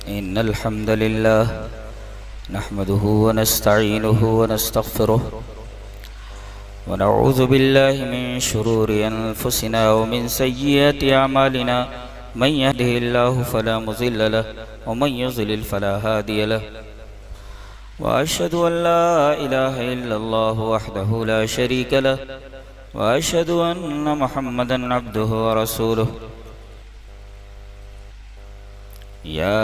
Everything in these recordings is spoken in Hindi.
इन्नल हम्दुलिल्लाह नहमदुहु व नस्तईनुहु व नस्तगफिरुह व नऊज़ु बिल्लाहि मिन शुरूरि अनफुसिना व मिन सय्यिआति अमालिना मन यहदिहिल्लाहु फला मुज़िल्ल लहु व मन युज़लिल फला हादिय लहु व अशहदु अन ला इलाहा इल्लल्लाहु वहदहु ला शरीक लहु व अशहदु अन्न मुहम्मदन अब्दुहु व रसूलुहु या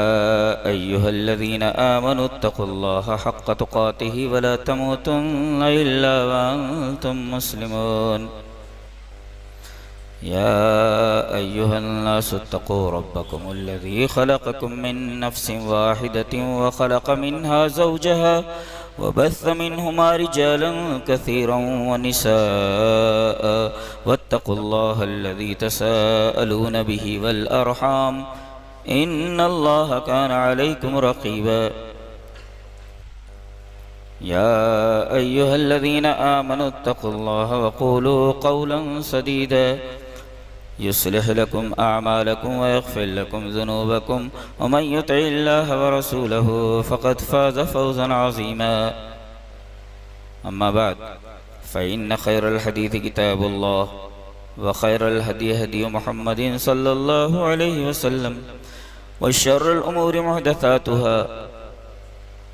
अय्युहल्लज़ीना आमनु अत्तक़ुल्लाहा हक़्क़ तुक़ातिहि व ला तमूतुन्ना इल्ला व अंतुम मुस्लिमून या अय्युहन्नासु इत्तक़ू रब्बकुमुल्लज़ी ख़लक़कुम मिन नफ़्सिन वाहिदतिन व ख़लक़ मिन्हा ज़ौजहा व बस्स मिन्हुमा रिजालन कसीरन व निसाअ वत्तक़ुल्लाहा अल्लज़ी तसाअलून बिही वल अर्हाम इन्नल्लाहा कान अलैकुम रक़ीबा या अय्युहल्लज़ीना आमनु अत्तक़ुल्लाहा व क़ूलू क़ौलन सदीदा युस्लिह लकुम अअमालकुम व यग़फ़िर लकुम ज़ुनूबकुम व मन युतिइल्लाहा व रसूलहु फ़क़द फ़ाज़ फ़ौज़न अज़ीमा अम्मा बअद फ़इन्न ख़ैरल हदीस किताबुल्लाह व ख़ैरल हदी हदी मुहम्मदिन सल्लल्लाहु अलैहि वसल्लम व शर्रुल उमूरि मुहदसातुहा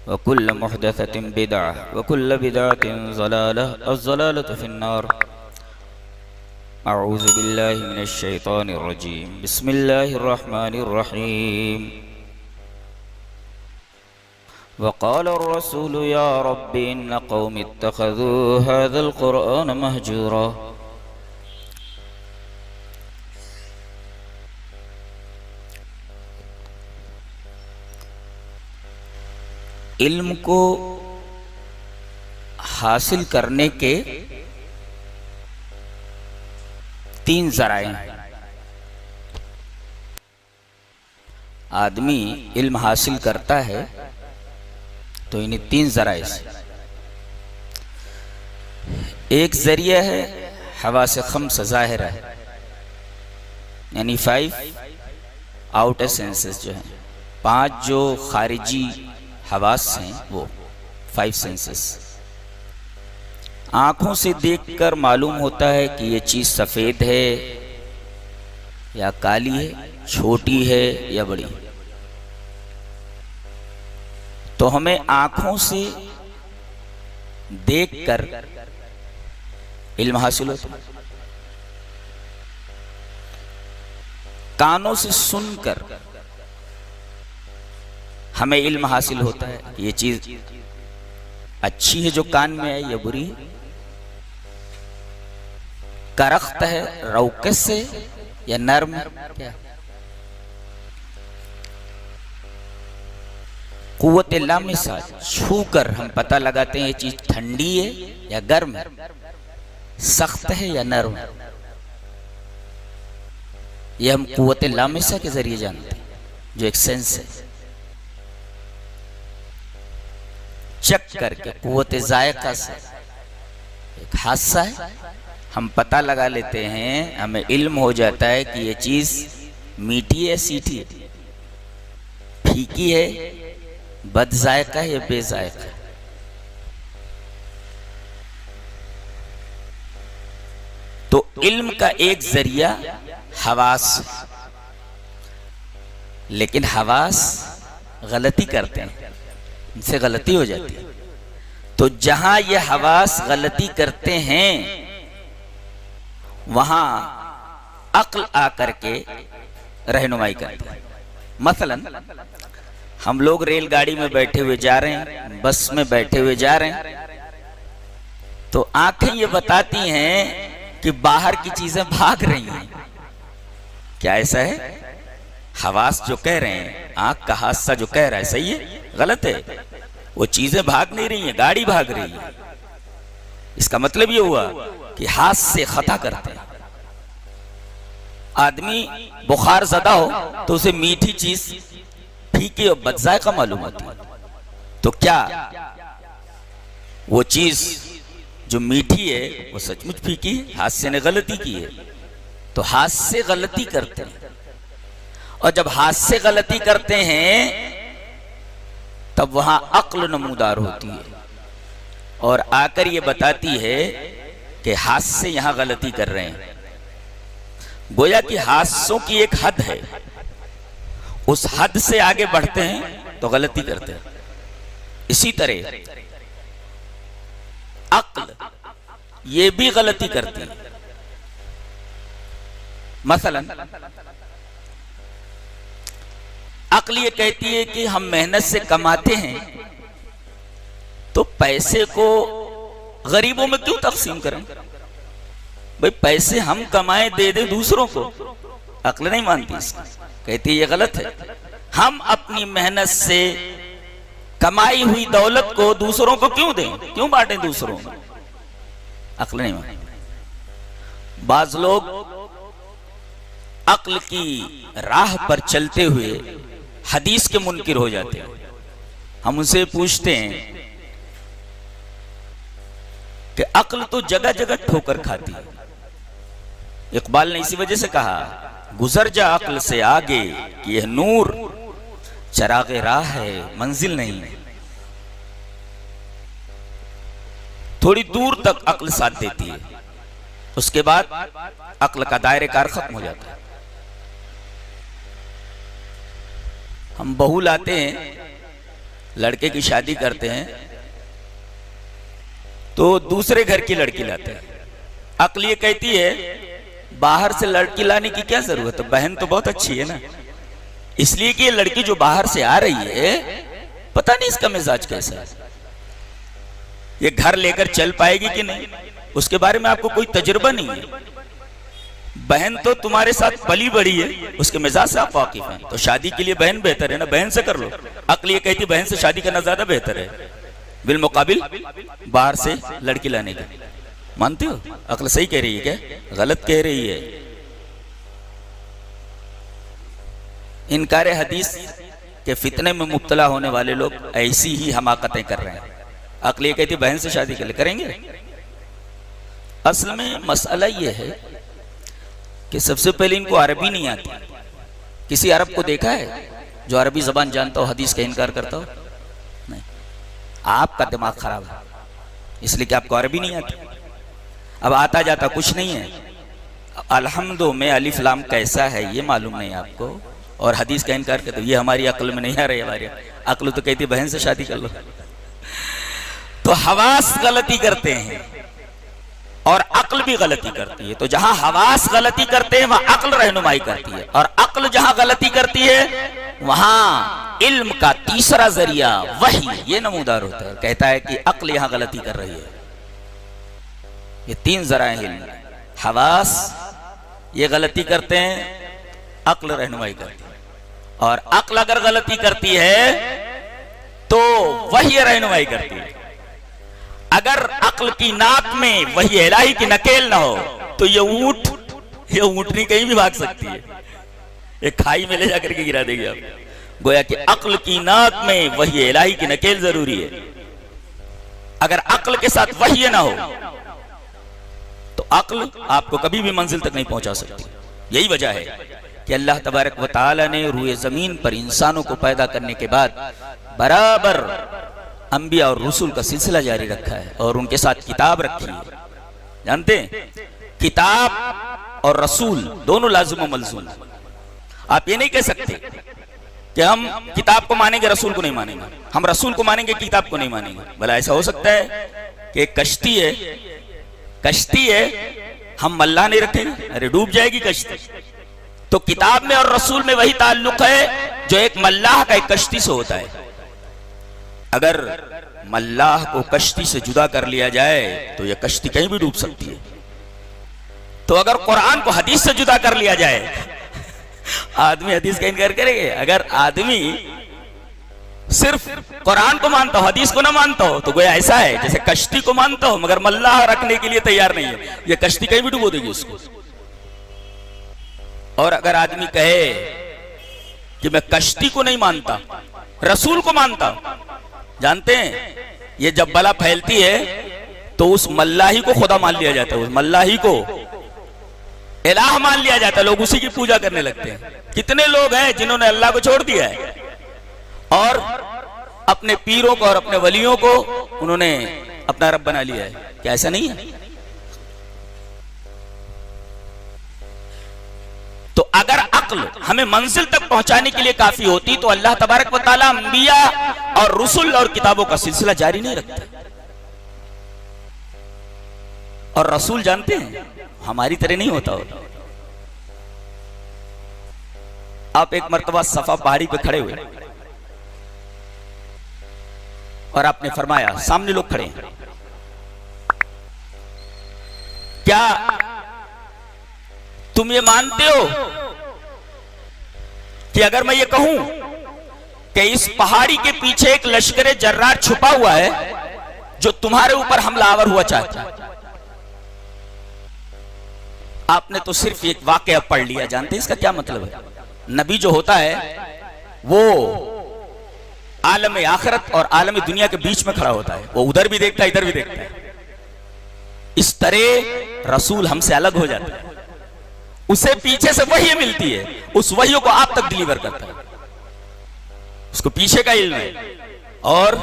व कुल्लु मुहदसतिन बिदअह व कुल्लु बिदअतिन ज़लालह अज़्ज़लालतु फ़िन्नार अऊज़ु बिल्लाहि मिनश शैतानिर रजीम बिस्मिल्लाहिर रहमानिर रहीम व क़ाल अर्रसूलु या रब्बि इन्न क़ौमी इत्तख़ज़ू हाज़ल क़ुरआन महजूरा। इल्म को हासिल करने के तीन ज़राए हैं। आदमी इल्म हासिल करता है तो इन्हीं तीन ज़राए से एक ज़रिया है हवा से खम्स ज़ाहिरा है, यानी 5 आउटर सेंसेस जो हैं, 5 जो खारिजी हवास हैं वो 5 सेंसेस। आँखों से देखकर मालूम होता है कि ये चीज़ सफ़ेद है या काली है, छोटी है या बड़ी। तो हमें आँखों से देखकर इल्म हासिल होता है, कानों से सुनकर हमें इल्म हासिल होता है कि ये चीज़ अच्छी है जो कान में है या बुरी है, करख्त है रौकस से या नर्म है क्या। कुव्वत लामिसा छू कर हम पता लगाते हैं ये चीज ठंडी है या गर्म है, सख्त है या नरम है। ये हम कुव्वत लामिसा के जरिए जानते हैं, जो एक सेंस है। चेक करके कुव्वत जायका से एक हादसा है, हम पता लगा लेते हैं, हमें इल्म हो जाता है कि ये चीज मीठी है सीठी है, फीकी है, बदजायका है या बेजायका। तो इल्म का एक जरिया हवास, लेकिन हवास गलती करते हैं, इनसे गलती हो जाती है। तो जहां ये हवास गलती करते हैं वहां अक्ल आकर के रहनुमाई करती है। मसलन हम लोग रेलगाड़ी में बैठे हुए जा रहे हैं, बस में बैठे हुए जा रहे हैं, तो आंखें ये बताती हैं कि बाहर की चीजें भाग रही हैं। क्या ऐसा है? हवास जो कह रहे हैं, आंख का हादसा जो कह रहा है सही है गलत है? वो चीजें भाग नहीं रही हैं, गाड़ी भाग रही है। इसका मतलब ये हुआ कि हाथ से खता करते हैं। आदमी बुखार ज़दा हो तो उसे मीठी चीज फीकी और बदजायका मालूम होती है। तो क्या वो चीज जो मीठी है वो सचमुच फीकी है? हादसे ने गलती की है। तो हाथ से गलती करते हैं, और जब हाथ से गलती करते हैं तब वहां अक्ल नमूदार होती है और आकर ये बताती है कि हाथ से यहां गलती कर रहे हैं। गोया कि हादसों की एक हद है, उस हद से आगे बढ़ते हैं तो गलती करते हैं। इसी तरह अक्ल ये भी गलती करती है। मसलन अक्ल ये कहती है कि हम मेहनत से कमाते हैं तो पैसे को गरीबों में क्यों तकसीम करें? भाई पैसे हम कमाए दे दे दूसरों को। अक्ल नहीं मानती इसको, कहती है ये गलत है। हम अपनी मेहनत से कमाई हुई दौलत को दूसरों को क्यों दें, क्यों बांटें दूसरों में? अक्ल नहीं मानती। बाज लोग अक्ल की राह पर चलते हुए हदीस के मुनकिर हो जाते हैं। हम उनसे पूछते हैं कि अक्ल तो जगह जगह ठोकर खाती है। इकबाल ने इसी वजह से कहा, गुजर जा अक्ल से आगे कि यह नूर चरागे राह है, मंजिल नहीं। थोड़ी दूर तक अक्ल साथ देती है, उसके बाद अक्ल का दायरे कार खत्म हो जाता है। हम बहू लाते हैं, लड़के की शादी करते हैं तो दूसरे घर की लड़की लाते हैं। अक्ल ये कहती है बाहर से लड़की लाने की क्या जरूरत है, बहन तो बहुत अच्छी है ना। इसलिए कि ये लड़की जो बाहर से आ रही है पता नहीं इसका मिजाज कैसा है, ये घर लेकर चल पाएगी कि नहीं, उसके बारे में आपको कोई तजुर्बा नहीं है। बहन तो तुम्हारे साथ पली बड़ी है, उसके मिजाज से आप वाकिफ हैं, तो शादी के लिए बहन बेहतर है ना, बहन से कर लो। अक्ल ये कहती बहन से शादी करना ज्यादा बेहतर है बिलमुकाबिल बाहर से लड़की लाने का। मानते हो अक्ल सही कह रही है क्या, गलत कह रही है? इनकार हदीस के फितने में मुब्तला होने वाले लोग ऐसी ही हमाकतें कर रहे हैं। अक्ल ये कहती बहन से शादी कर ले, करेंगे? असल में मसला ये है कि सबसे पहले इनको अरबी नहीं आती। किसी अरब को देखा है जो अरबी जबान जानता हो हदीस का इनकार करता हो? नहीं। आपका दिमाग खराब है इसलिए कि आपको अरबी नहीं आती। अब आता जाता कुछ नहीं है, अल्हम्दु में अलिफ लाम कैसा है ये मालूम नहीं आपको, और हदीस का इनकार करते हो। ये हमारी अक्ल में नहीं आ रही। हमारी अक्ल तो कहती बहन से शादी कर लो। तो हवास गलती करते हैं और अक्ल भी गलती करती है। तो जहां हवास गलती करते हैं वहां अक्ल रहनुमाई करती है, और अक्ल जहां गलती करती है वहां इल्म का तीसरा जरिया वही ये नमूदार होता है। कहता है कि अक्ल यहां गलती कर रही है। ये तीन जराए इल्म, हवास ये गलती करते हैं, अक्ल रहनुमाई करती है। और अक्ल अगर गलती करती है तो वही रहनुमाई करती है। अगर अक्ल की नाक में वही इलाही की नकेल ना हो तो ये ऊंटनी कहीं भी भाग सकती है, ये खाई में ले जाकर के गिरा देगी आप। गोया कि अक्ल की नाक में वही इलाही की नकेल जरूरी है। अगर अक्ल के साथ वही ना हो तो अक्ल आपको कभी भी मंजिल तक नहीं पहुंचा सकती। यही वजह है कि अल्लाह तबारक व तआला ने रूए जमीन पर इंसानों को पैदा करने के बाद बराबर अंबिया और रसूल का सिलसिला जारी रखा है और उनके साथ किताब रखी है। जानते हैं किताब और रसूल दोनों लाजिम व मलजूम। आप ये नहीं कह सकते कि हम किताब को मानेंगे रसूल को नहीं मानेंगे, हम रसूल को मानेंगे किताब को नहीं मानेंगे। भला ऐसा हो सकता है कि एक कश्ती है हम मल्लाह नहीं रखेंगे? अरे डूब जाएगी कश्ती। तो किताब में और रसूल में वही ताल्लुक है जो एक मल्लाह का एक कश्ती से होता है। अगर मल्लाह को कश्ती से जुदा कर लिया जाए तो यह कश्ती कहीं भी डूब सकती है। तो अगर कुरान को हदीस से जुदा कर लिया जाए, आदमी हदीस का इनकार करेंगे? अगर आदमी सिर्फ कुरान को मानता हो हदीस को ना मानता हो तो गोया ऐसा है जैसे कश्ती को मानता हो मगर मल्लाह रखने के लिए तैयार नहीं है, यह कश्ती कहीं भी डुबो देगी उसको। और अगर आदमी कहे कि मैं कश्ती को नहीं मानता रसूल को मानता, जानते हैं ये जब बला फैलती है तो उस मल्लाही को खुदा मान लिया जाता है, उस मल्लाही को इलाह मान लिया जाता है, लोग उसी की पूजा करने लगते हैं। कितने लोग हैं जिन्होंने अल्लाह को छोड़ दिया है और अपने पीरों को और अपने वलियों को उन्होंने अपना रब बना लिया है। क्या ऐसा नहीं है? तो अगर अक्ल हमें मंजिल तक पहुंचाने के लिए काफी होती तो अल्लाह तबारक व तआला अंबिया और रसूल और किताबों का सिलसिला जारी नहीं रखता। और रसूल जानते हैं हमारी तरह नहीं होता। आप एक मर्तबा सफा पहाड़ी पे खड़े हुए और आपने फरमाया, सामने लोग खड़े हैं, क्या तुम ये मानते हो कि अगर मैं ये कहूं कि इस पहाड़ी के पीछे एक लश्कर जर्रार छुपा हुआ है जो तुम्हारे ऊपर हमलावर हुआ चाहता है? आपने तो सिर्फ एक वाकया पढ़ लिया, जानते हैं इसका क्या मतलब है? नबी जो होता है वो आलम आखिरत और आलम दुनिया के बीच में खड़ा होता है, वो उधर भी देखता है इधर भी देखता है। इस तरह रसूल हमसे अलग हो जाता है, उसे पीछे से वही मिलती है, उस वही को आप तक डिलीवर करता है। उसको पीछे का इल्म है और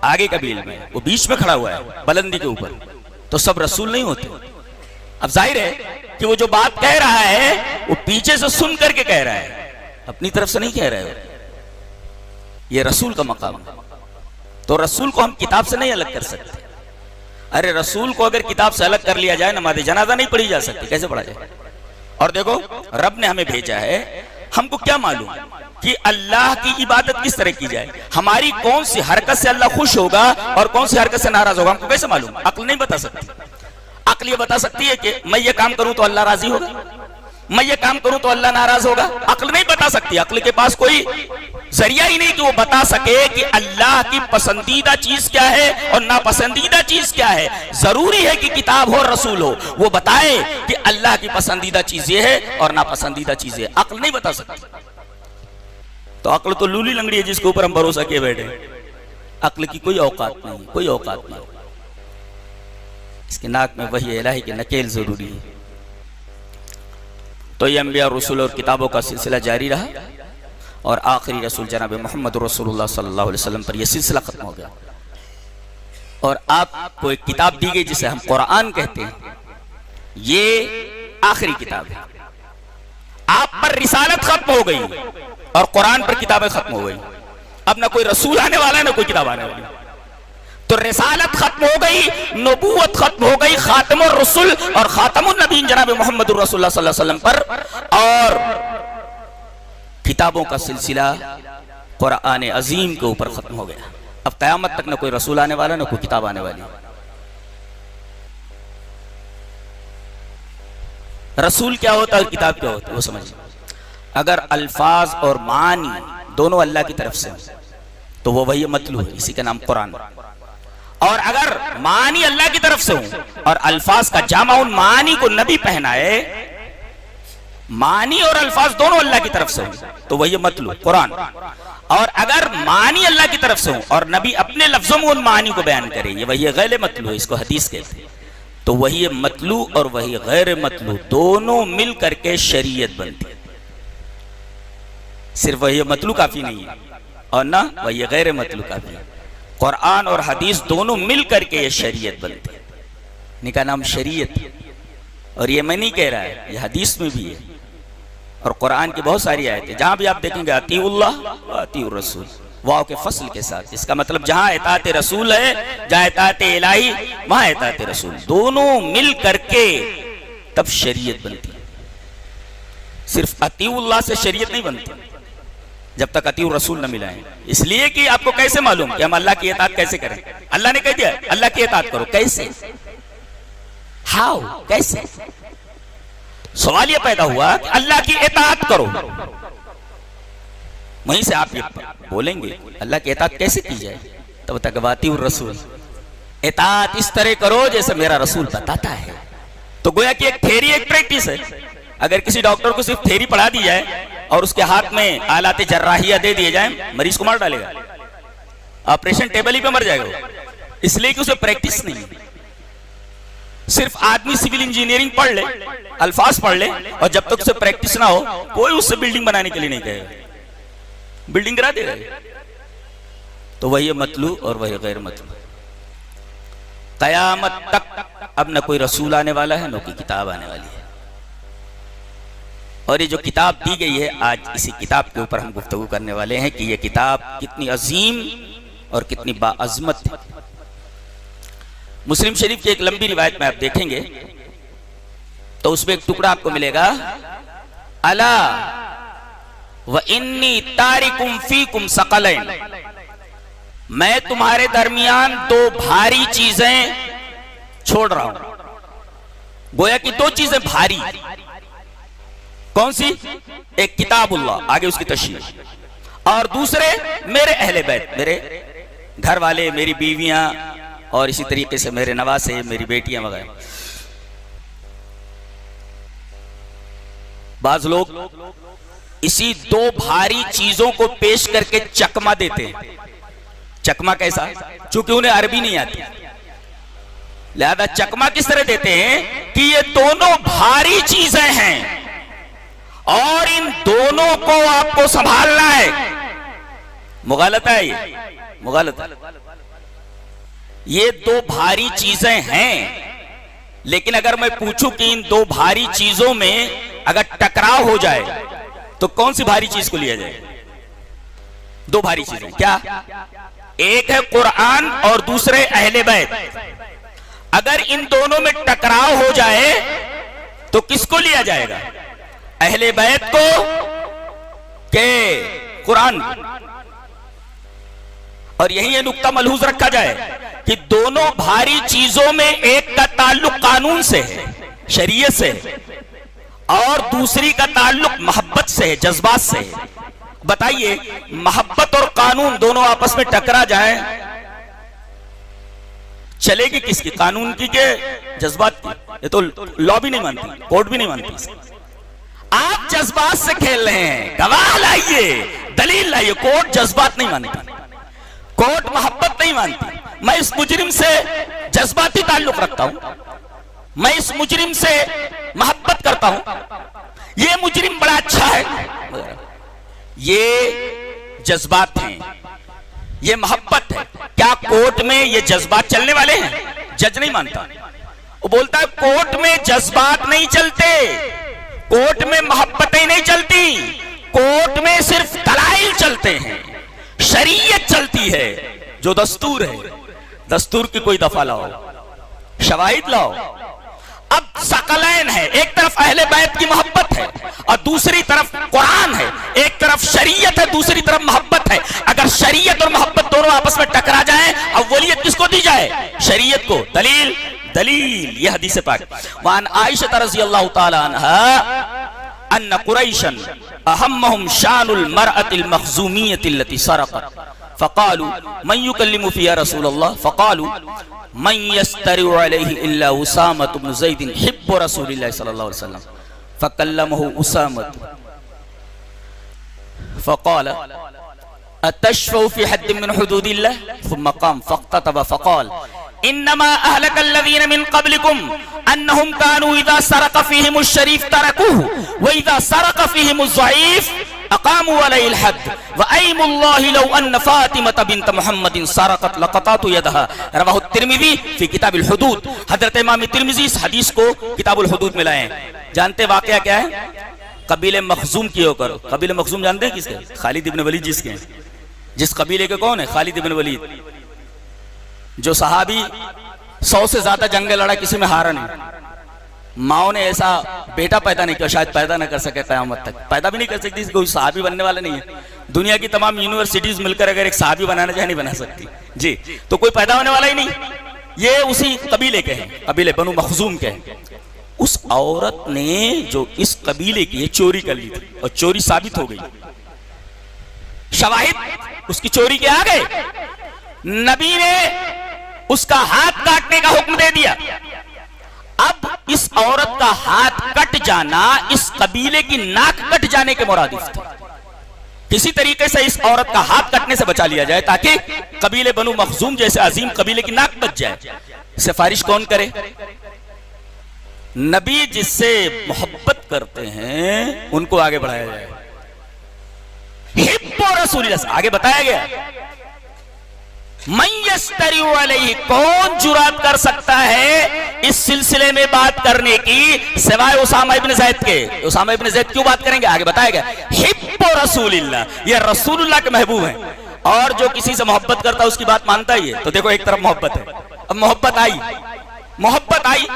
आगे का भी इल्म है, वो बीच में खड़ा हुआ है बुलंदी के ऊपर। तो सब रसूल नहीं होते। अब जाहिर है कि वो जो बात कह रहा है वो पीछे से सुन करके कह रहा है, अपनी तरफ से नहीं कह रहा है। ये रसूल का मकाम है। तो रसूल को हम किताब से नहीं अलग कर सकते। अरे रसूल को अगर किताब से अलग कर लिया जाए, नमाज़ जनाजा नहीं पढ़ी जा सकती, कैसे पढ़ा जाए? और देखो, रब ने हमें भेजा है, हमको क्या मालूम कि अल्लाह की इबादत किस तरह की जाए? हमारी कौन सी हरकत से अल्लाह खुश होगा और कौन सी हरकत से नाराज होगा, हमको कैसे मालूम? अक्ल नहीं बता सकती। अक्ल ये बता सकती है कि मैं ये काम करूं तो अल्लाह राजी होगा, मैं ये काम करूं तो अल्लाह नाराज होगा। अक्ल नहीं बता सकती। अक्ल के पास कोई जरिया ही नहीं कि वो बता सके कि अल्लाह की पसंदीदा चीज क्या है और नापसंदीदा चीज क्या है। जरूरी है कि किताब हो, रसूल हो, वो बताए कि अल्लाह की पसंदीदा चीज ये है और नापसंदीदा चीज है। अक्ल नहीं बता सकती। तो अक्ल तो लूली लंगड़ी है जिसके ऊपर हम भरोसा किए बैठे। अक्ल की कोई औकात नहीं, कोई औकात नहीं। इसके नाक में वही इलाही की नकेल जरूरी है। तो ये अंबिया, रसूल और किताबों का सिलसिला जारी रहा और आखिरी रसूल जनाब मोहम्मद रसूलुल्लाह सल्लल्लाहु अलैहि वसल्लम पर यह सिलसिला खत्म हो गया। और आपको एक किताब दी गई जिसे हम कुरान कहते हैं, ये आखिरी किताब है। आप पर रिसालत खत्म हो गई और कुरान पर किताबें खत्म हो गई। अब ना कोई रसूल आने वाला है ना कोई किताब आने वाली। तो रिसालत खत्म हो गई, नबूवत खत्म हो गई, खातमुर रसूल और खातमुन नबीन जनाब मोहम्मद रसूलुल्लाह सल्लल्लाहु अलैहि वसल्लम पर। और किताबों का सिलसिला कुरान अजीम के ऊपर खत्म हो गया। अब कयामत तक ना कोई रसूल आने वाला ना कोई किताब आने वाली। रसूल क्या होता है और किताब क्या होता है वो समझिए। अगर अल्फाज और मानी दोनों अल्लाह की तरफ से तो वो वही मतलू है, इसी का नाम कुरान। और अगर मानी अल्लाह की तरफ से हो और अल्फाज का जामा उन मानी को नबी पहनाए, मानी और अल्फाज दोनों अल्लाह की तरफ से हो तो वही मतलू कुरान। और अगर मानी अल्लाह की तरफ से हो और नबी अपने लफ्जों में उन मानी को बयान करे, ये वही गैर मतलू है, इसको हदीस कहते हैं। तो वही मतलू और वही गैर मतलू दोनों मिल करके शरीयत बनती है। सिर्फ वही मतलू काफी नहीं है और ना वही गैर मतलू काफी है। कुरान और हदीस दोनों मिल करके ये शरीयत बनती है। इनका नाम शरीयत। और ये मैं नहीं कह रहा है, ये हदीस में भी है और कुरान की बहुत सारी आयतें जहां भी आप देखेंगे अतीउल्लाह व अतीउर रसूल, वाव के फसल के साथ। इसका मतलब जहां इताअत रसूल है, जहां इताअत इलाही, वहां इताअत रसूल, दोनों मिल करके तब शरीयत बनती है। सिर्फ अतीउल्लाह से शरीयत नहीं बनती जब तक अतीउर रसूल न मिलाएं। इसलिए कि आपको कैसे मालूम कि हम अल्लाह की इताअत कैसे करें? अल्लाह ने कह दिया अल्लाह की इताअत करो, कैसे? हाउ, कैसे? सवाल यह पैदा हुआ कि अल्लाह की इताअत करो, वहीं से आप ये बोलेंगे अल्लाह की इताअत कैसे की जाए? तब तक अतीउर रसूल, इताअत इस तरह करो जैसे मेरा रसूल बताता है। तो गोया कि एक थ्योरी एक प्रैक्टिस है। अगर किसी डॉक्टर को सिर्फ थ्योरी पढ़ा दी जाए और उसके हाथ में आलाते जर्राहिया दे दिए जाए, मरीज को मार डालेगा, ऑपरेशन टेबल ही पे मर जाएगा। इसलिए कि उसे प्रैक्टिस नहीं है। सिर्फ आदमी सिविल इंजीनियरिंग पढ़ ले, अल्फाज पढ़ ले और जब तक उसे प्रैक्टिस ना हो कोई उससे बिल्डिंग बनाने के लिए नहीं कहेगा, बिल्डिंग गिरा देगा। तो वही मतलू और वही गैर मतलू। कयामत तक अब न कोई रसूल आने वाला है, न कोई किताब आने वाली है। और ये जो किताब दी गई है, आज इसी किताब के ऊपर हम गुफ्तगू करने वाले हैं कि ये किताब कितनी अजीम और कितनी बाअज़मत है। मुस्लिम शरीफ की एक लंबी रिवायत में आप देखेंगे तो उसमें एक टुकड़ा आपको मिलेगा, अला व इन्नी तारिकुम फीकुम सकलैन, मैं तुम्हारे दरमियान दो भारी चीजें छोड़ रहा हूं। गोया कि दो चीजें भारी, कौन सी? एक किताबुल्लाह, आगे उसकी तशरीह, और दूसरे मेरे अहले बैत, मेरे घर वाले, मेरी बीवियां, और इसी तरीके से मेरे नवासे, मेरी बेटियां वगैरह। बाज लोग इसी दो भारी चीजों को पेश करके चकमा देते हैं। चकमा कैसा? चूंकि उन्हें अरबी नहीं आती, लिहाजा चकमा किस तरह देते हैं कि ये दोनों भारी चीजें हैं और इन दोनों को आपको संभालना है। मुगालता है ये, मुगालता। ये दो भारी चीजें हैं, लेकिन अगर मैं पूछूं कि इन दो भारी चीजों में अगर टकराव हो जाए तो कौन सी भारी चीज को लिया जाए? दो भारी चीजें क्या? एक है कुरान और दूसरे अहले बैत। अगर इन दोनों में टकराव हो जाए तो किसको लिया जाएगा? अहले बैत को के कुरान को। और यही ये नुक्ता मलहूज रखा जाए कि दोनों भारी चीजों में एक का ताल्लुक कानून से है, शरीयत से है, और दूसरी का ताल्लुक मोहब्बत से है, जज्बात से है। बताइए, मोहब्बत और कानून दोनों आपस में टकरा जाए, चलेगी किसकी? कानून की के जज्बात की? ये तो लॉ भी नहीं मानती, कोर्ट भी नहीं मानती। आप जज्बात से खेल रहे हैं, गवाह लाइए, दलील लाइए। कोर्ट जज्बात नहीं मानती, कोर्ट मोहब्बत नहीं मानती। मैं इस मुजरिम से जज्बाती ताल्लुक रखता हूं, मैं इस मुजरिम से मोहब्बत करता हूं, ये मुजरिम बड़ा अच्छा है। ये जज्बात हैं, ये मोहब्बत है। क्या कोर्ट में ये जज्बात चलने वाले हैं? जज नहीं मानता, वो बोलता है कोर्ट में जज्बात नहीं चलते, कोर्ट में मोहब्बतें नहीं चलती, कोर्ट में सिर्फ दलाइल चलते हैं, शरीयत चलती है, जो दस्तूर है। दस्तूर की कोई दफा लाओ, शवाहिद लाओ। अब सकलैन है, एक तरफ अहले बैत की मोहब्बत है और दूसरी तरफ कुरान है, एक तरफ शरीयत है, दूसरी तरफ मोहब्बत है। अगर शरीयत और मोहब्बत दोनों आपस में टकरा जाए, अव्वलियत किसको दी जाए? शरीयत को। दलील दलील यह हदीस पाक। वान आयशा रज़ियल्लाहु ताला अन्हा अन्न कुरैशन अहम्महुम शानुल मरअतिल मखज़ूमिय्यतिल लती सरक़त फ़क़ालू मन युकल्लिमु फ़िहा रसूलल्लाह फ़क़ालू मन यस्तरिउ अलैहि इल्ला उसामा इब्न ज़ैद हिब्बु रसूलिल्लाह सल्लल्लाहु अलैहि वसल्लम फ़कल्लमहु उसामा फ़क़ाल अतशफ़उ फ़ी हद्द मिन हुदूदिल्लाह थुम्मा क़ाम फ़क़ततब फ़क़ाल इन्नमा अहलकल्लज़ीन मिन क़ब्लिकुम अन्नहुम कानू इज़ा सरक़ फ़ीहिमुश शरीफ़ तरकूहु व इज़ा सरक़ फ़ीहिमुज़ ज़ईफ़ अक़ामू अलैहिल हद्द व अयमुल्लाहि लौ अन्न फ़ातिमत बिन्त मुहम्मदिन सरक़त लक़तअतु यदहा। रवाहु तिर्मिज़ी फ़ी किताबिल हुदूद। हज़रत इमाम तिर्मिज़ी इस हदीस को किताबुल हुदूद में लाए हैं। जानते वाक़या क्या है? कबीले मखज़ूम की होकर, कबीले मखज़ूम जानते हैं किसके? खालिद इब्न वलीद जिसके हैं। जिस कबीले के कौन है? खालिद इब्न वलीद, जो सहाबी 100 से ज्यादा जंगे लड़ा, किसी में हारा नहीं। माओ ने ऐसा बेटा पैदा नहीं किया, शायद पैदा न कर सके, क़यामत तक पैदा भी नहीं कर सकती। कोई सहाबी बनने वाला नहीं है। दुनिया की तमाम यूनिवर्सिटीज मिलकर अगर एक सहाबी बनाना चाहे, नहीं बना सकती जी, तो कोई पैदा होने वाला ही नहीं। ये उसी कबीले के हैं, कबीले बनु मखज़ूम के हैं। उस औरत ने जो इस कबीले की चोरी कर ली थी और चोरी साबित हो गई, शवाहिद उसकी चोरी के आ गए, नबी ने उसका हाथ काटने का हुक्म दे दिया। अब इस औरत का हाथ कट जाना इस कबीले की नाक कट जाने के मुरादिफ था। किसी तरीके से इस औरत का हाथ कटने से बचा लिया जाए ताकि कबीले बनु मखज़ूम जैसे अजीम कबीले की नाक बच जाए। सिफारिश कौन करे? नबी जिससे मोहब्बत करते हैं उनको आगे बढ़ाया जाए। हिब्बु रसूलिल्लाह आगे बताया गया। मयस्तरी अलैहि, कौन जुरात कर सकता है इस सिलसिले में बात करने की सिवाय उसामा इब्न ज़ैद के। उसामा इब्न ज़ैद क्यों बात करेंगे, आगे बताएगा। हिब्बु रसूलिल्लाह, ये रसूलुल्लाह के महबूब हैं, और जो किसी से मोहब्बत करता है उसकी बात मानता ही है। तो देखो एक तरफ मोहब्बत है, अब मोहब्बत आई,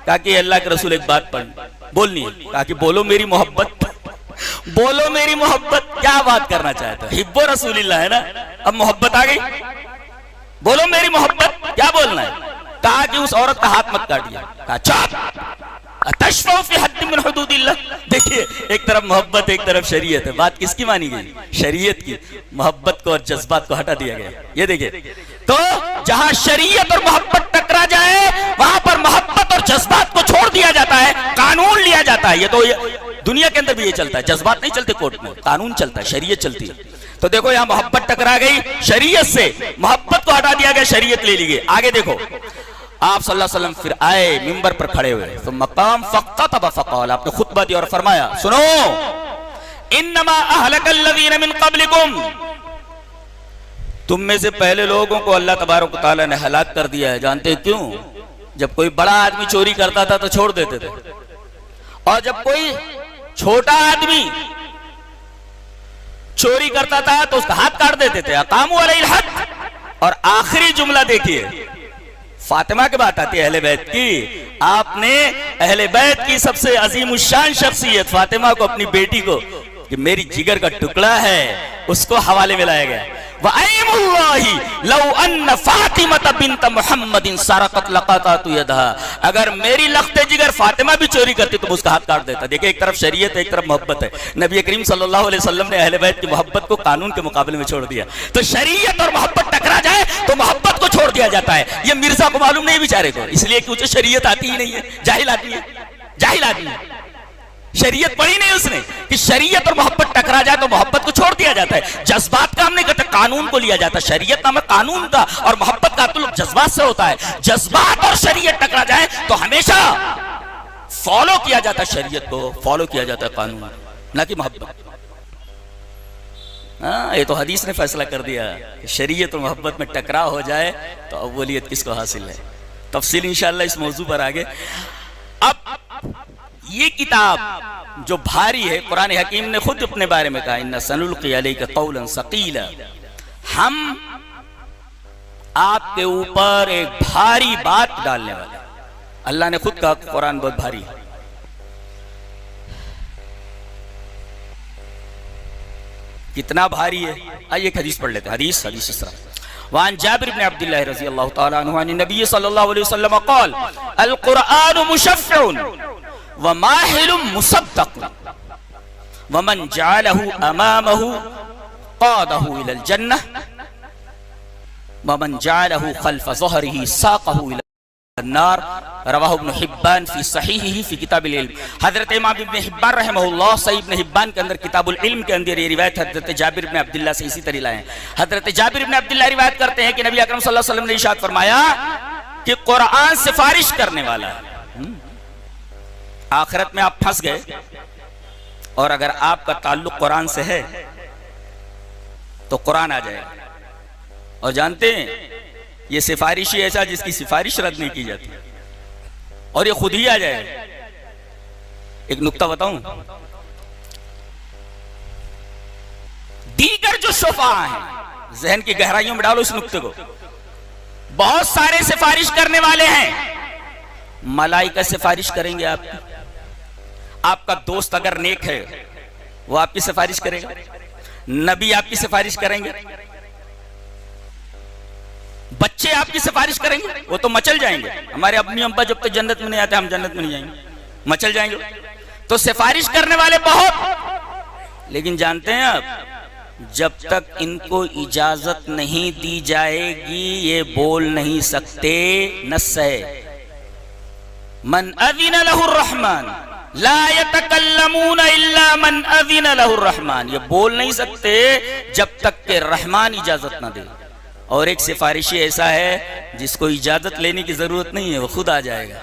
कहा कि अल्लाह के रसूल एक बात बोलनी है, कहा कि बोलो मेरी मोहब्बत, बोलो मेरी मोहब्बत, क्या बात करना चाहते हो, हिब्बु रसूलिल्लाह है ना। अब मोहब्बत आ गई, बोलो मेरी मोहब्बत, क्या बोलना है। कहा कि उस औरत का हाथ मत काटिए, कहा चुप, तशफ़उ फी हद्द मिन हुदूदिल्लाह। देखिए एक तरफ मोहब्बत एक तरफ शरीयत है, बात किसकी मानी गई, शरीयत की। मोहब्बत को और जज्बात को हटा दिया गया। ये देखिए, तो जहां शरीयत और मोहब्बत टकरा जाए वहां पर मोहब्बत और जज्बात को छोड़ दिया जाता है, कानून लिया जाता है। ये तो दुनिया के अंदर भी ये चलता है, जज्बात नहीं चलते कोर्ट में, कानून चलता है, शरीयत चलती है। तो देखो यहां मोहब्बत टकरा गई शरीयत से, मोहब्बत को हटा दिया गया, शरीयत ले ली गई। आगे देखो, आप सल्लल्लाहु अलैहि वसल्लम फिर आए, मिंबर पर खड़े हुए, तो मकाम फक़तब फ़क़ाल, आपने खुतबा दिया और फरमाया, सुनो, इन्नमा अहलकल्लज़ीना मिन क़ब्लिकुम, तुम में से पहले लोगों को अल्लाह तबारक व तआला ने हलाक कर दिया है। जानते क्यों? जब कोई बड़ा आदमी चोरी करता था तो छोड़ देते थे, और जब कोई छोटा आदमी चोरी करता था तो उसका हाथ काट देते थे। अक़ामू अलैहिल हद। और आखिरी जुमला देखिए, फातिमा की बात आती है, अहले बैत की। आपने अहले बैत की सबसे अजीम शान शख्सियत फातिमा को, अपनी बेटी को, कि मेरी जिगर का टुकड़ा है, उसको हवाले में लाया गया। वअयमुल्लाहि लौ अन्न फातिमा बिन्त मुहम्मदिन सरक़त लक़तअतु यदहा, अगर मेरी लख्ते जिगर फातिमा भी चोरी करती तो उसका हाथ काट देता। देखिए एक तरफ शरीयत है, एक तरफ मोहब्बत है। नबी करीम सल्लल्लाहु अलैहि वसल्लम ने अहले बैत की मोहब्बत को कानून के मुकाबले में छोड़ दिया। तो शरीयत और मोहब्बत टकरा जाए तो मोहब्बत को छोड़ दिया जाता है। ये मिर्जा को मालूम नहीं बेचारे को, इसलिए कि उसे शरीयत आती ही नहीं है, जाहिल आदमी है, जाहिल आदमी है। शरीयत पढ़ी नहीं उसने कि शरीयत और मोहब्बत टकरा जाए तो मोहब्बत को छोड़ दिया जाता है। जज्बात का हम नहीं कहते, कानून को लिया जाता है। शरीयत नाम है कानून का, और मोहब्बत का ताल्लुक जज्बात से होता है। जज्बात और शरीयत टकरा जाए तो हमेशा फॉलो किया जाता है, शरीयत को फॉलो किया जाता है, कानून ना कि मोहब्बत। हाँ, ये तो हदीस ने फैसला कर दिया कि शरीयत और मोहब्बत में टकराव हो जाए तो अव्वलियत किसको हासिल है। तफसील इंशाअल्लाह इस मौजू पर आगे। अब ये किताब जो भारी है, कुरान हकीम ने खुद अपने बारे में कहा, इन्ना सनुल्क़ी अलैका क़ौलन सक़ीला, हम आपके ऊपर एक भारी बात डालने वाले। अल्लाह ने खुद कहा कुरान बहुत भारी है। कितना भारी है, आइए एक हदीस पढ़ लेते हैं। हदीस इस तरह, वान जाबिर इब्न अब्दुल्लाह रज़ियल्लाहु तआला अन्हु अन नबी सल्लल्लाहु अलैहि वसल्लम क़ाल अल कुरआन मुशफ़्फ़िउन व माहिलुम मुसद्दक़ व मन जअलहु अमामहु क़ादहु इलल जन्नह व मन जअलहु ख़ल्फ़ ज़हरिही साक़हु इलल नार। रवाहु इब्न हिब्बान फी सहीहिही फी किताबिल इल्म। हजरत इमाम इब्न हिब्बान रहमहुल्लाह सही इब्न हिब्बान के अंदर किताबुल इल्म के अंदर ये रिवायत हजरत जाबिर इब्न अब्दुल्लाह से इसी तरह लाए हैं। हजरत जाबिर इब्न अब्दुल्लाह रिवायत करते हैं कि नबी अकरम सल्लल्लाहु अलैहि वसल्लम ने इरशाद फरमाया कि कुरान सिफारिश करने वाला है। आखिरत में आप फंस गए और अगर आपका ताल्लुक कुरान से है तो कुरान आ जाएगा। और जानते हैं ये सिफारिश ही ऐसा जिसकी सिफारिश रद्द नहीं की जाती, और ये खुद ही आ जाएगा। एक नुक्ता बताऊं, दीगर जो शुफा हैं, जहन की गहराइयों में डालो इस नुक्ते को, बहुत सारे सिफारिश करने वाले हैं। मलाइका सिफारिश करेंगे आपका दोस्त अगर नेक है वो आपकी सिफारिश करेगा, नबी आपकी सिफारिश करेंगे, बच्चे आपकी सिफारिश करेंगे, वो तो मचल जाएंगे। हमारे अम्मी अब्बा जब तक जन्नत में नहीं आते हम जन्नत में नहीं जाएंगे, मचल जाएंगे। तो सिफारिश करने वाले बहुत, लेकिन जानते हैं आप जब तक इनको इजाजत नहीं दी जाएगी ये बोल नहीं सकते। नस्स है, मन अज़िन लहुर रहमान ला यतकल्लमून इल्ला मन अज़िन लहुर रहमान, ये बोल नहीं सकते जब तक के रहमान इजाजत ना दे। और एक सिफारिशी ऐसा है जिसको इजाजत लेने की जरूरत नहीं है, वो खुद आ जाएगा।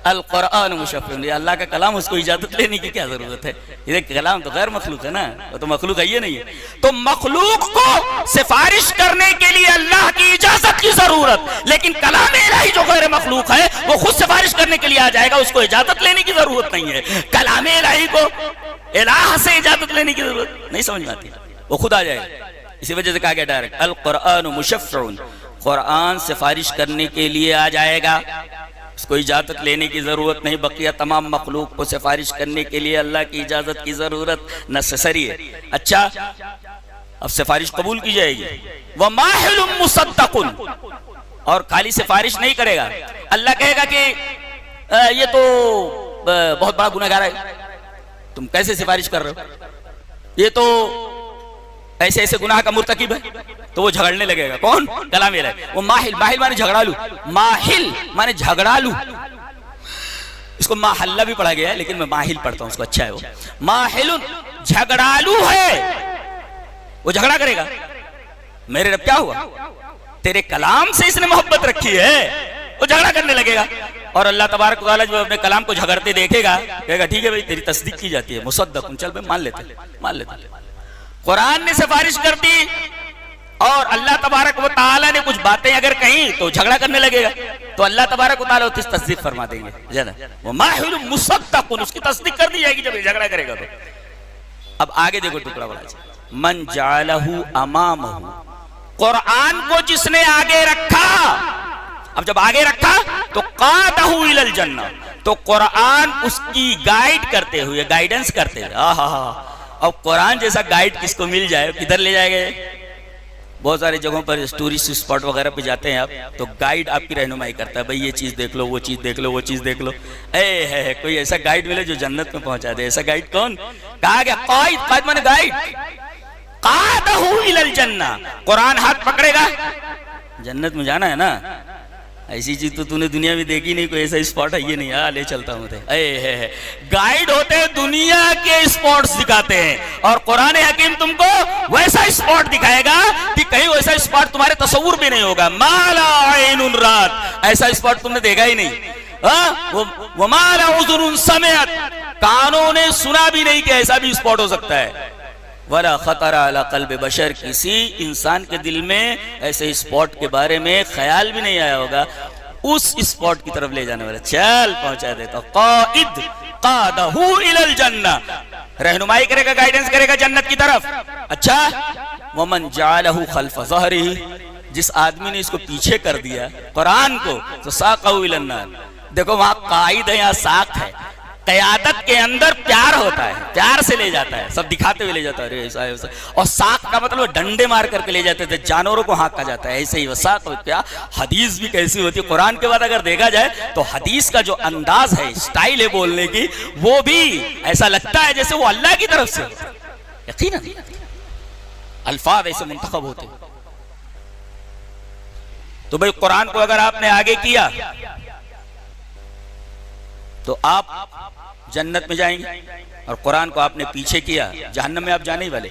अल कुरआन मुशफ़्फ़िउन, अल्लाह का कलाम, उसको इजाजत लेने की क्या जरूरत है। ये कलाम तो गैर मखलूक है ना, वो तो मखलूक है, ये नहीं है। तो मखलूक को सिफारिश करने के लिए अल्लाह की इजाजत इजाजत की जरूरत, लेकिन कलाम इलाही जो गैर मखलूक है वो खुद सिफारिश करने के लिए आ जाएगा, उसको इजाजत लेने की जरूरत नहीं है। कलाम इलाही को इलाह से इजाजत लेने की जरूरत नहीं समझ में आती, वो खुद आ जाएगा। इसी वजह से कहा गया डायरेक्ट अल कुरान मुशफ़्फ़उन, कुरान सिफारिश करने के लिए आ जाएगा, उसको इजाजत लेने की जरूरत नहीं। बकिया तमाम मखलूक को सिफारिश करने के लिए अल्लाह की इजाजत की जरूरत नेसेसरी है। अच्छा, अब सिफारिश कबूल की जाएगी। वह माहिलुम मुसद्दकुन, और खाली सिफारिश नहीं करेगा। अल्लाह कहेगा कि ये तो बहुत बड़ा गुनहगार है, तुम कैसे सिफारिश कर रहे हो, ये तो ऐसे ऐसे गुनाह का मुर्तकिब है, तो वो झगड़ने लगेगा। कौन? कलाम इलाही। वो माहिल, माहिल माने झगड़ालू, माहिल माने झगड़ालू। इसको माहल्ला भी पढ़ा गया है, लेकिन मैं माहिल पढ़ता हूं, उसको अच्छा है। वो माहिलुन झगड़ालू है, वो झगड़ा करेगा। मेरे रब क्या हुआ, तेरे कलाम से इसने मोहब्बत रखी है, वो झगड़ा करने लगेगा। और अल्लाह तबारक व तआला जो अपने कलाम को झगड़ते देखेगा, कहेगा ठीक है भाई, तेरी तस्दीक की जाती है, मुसद्दक़, चल भाई मान लेते, मान लेते। कुरान ने सिफारिश कर दी और अल्लाह तबारक व तआला ने कुछ बातें अगर कही तो झगड़ा करने लगेगा, तो अल्लाह तबारक व तआला उसकी तस्दीक फरमा देंगे। वो माहिल मुसद्दक़, उसकी तस्दीक कर दी जाएगी जब ये झगड़ा करेगा तो। अब आगे देखो टुकड़ा बड़ा, मन जालहू अमामहू, कुरान को जिसने आगे रखा, अब जब आगे रखा तो क़ादहू इलल जन्नह, तो कुरान उसकी गाइड करते हुए, गाइडेंस करते हुए, आहा। अब कुरान जैसा गाइड किसको मिल जाए, किधर ले जाएंगे? बहुत सारी जगहों पर टूरिस्ट स्पॉट वगैरह पे जाते हैं आप, तो गाइड आपकी रहनुमाई करता है, भाई ये चीज देख लो, वो चीज देख लो, वो चीज देख लो। है कोई ऐसा गाइड मिले जो जन्नत में पहुंचा दे। ऐसा गाइड कौन? कहा गया कायद, कायद माने गाइड। क़ादहू इलल जन्नह, कुरान हाथ पकड़ेगा, जन्नत में जाना है ना। ऐसी चीज तो तूने दुनिया में देखी नहीं, कोई ऐसा स्पॉट है ये नहीं, ले चलता हूं। गाइड होते हैं, दुनिया के स्पॉट्स दिखाते हैं, और कुरान हकीम तुमको वैसा स्पॉट दिखाएगा कि कहीं वैसा स्पॉट तुम्हारे तसव्वुर भी नहीं होगा। माला ऐनुन रात, ऐसा स्पॉट तुमने देखा ही नहीं। वो माला उज़ुनुन समिअत, कानों ने सुना भी नहीं कि ऐसा भी स्पॉट हो सकता है। वला खतरा अला क़ल्ब बशर, किसी इंसान के दिल में ऐसे स्पॉट के बारे में ख्याल भी नहीं आया होगा, उस स्पॉट की तरफ ले जाने वाला चल पहुंचा देता। क़ाइद क़ादहू इलल जन्नह, रहनुमाई करेगा, गाइडेंस करेगा जन्नत की तरफ। अच्छा, वमन जालहू खल्फ ज़हरिही, जिस आदमी ने इसको पीछे कर दिया कुरान को, तो साक़हू इलन नार। देखो वहां कायद है, यहाँ साक़ है। क़यादत के अंदर प्यार होता है, प्यार से ले जाता है, सब दिखाते हुए ले जाता है, ऐसा ऐसा। और साक़ का मतलब डंडे मार करके ले जाते थे, जानवरों को हाँका जाता है, ऐसे ही वो साक़ हो। क्या हदीस भी कैसी होती है, कुरान के बाद अगर देखा जाए तो हदीस का जो अंदाज है, स्टाइल है बोलने की, वो भी ऐसा लगता है जैसे वो अल्लाह की तरफ से। यकीनन अल्फाज ऐसे मुंतखब होते। तो भाई कुरान को अगर आपने आगे किया तो आप जन्नत में जाएंगे, और कुरान को आपने पीछे किया जहन्नम में आप जाने ही वाले।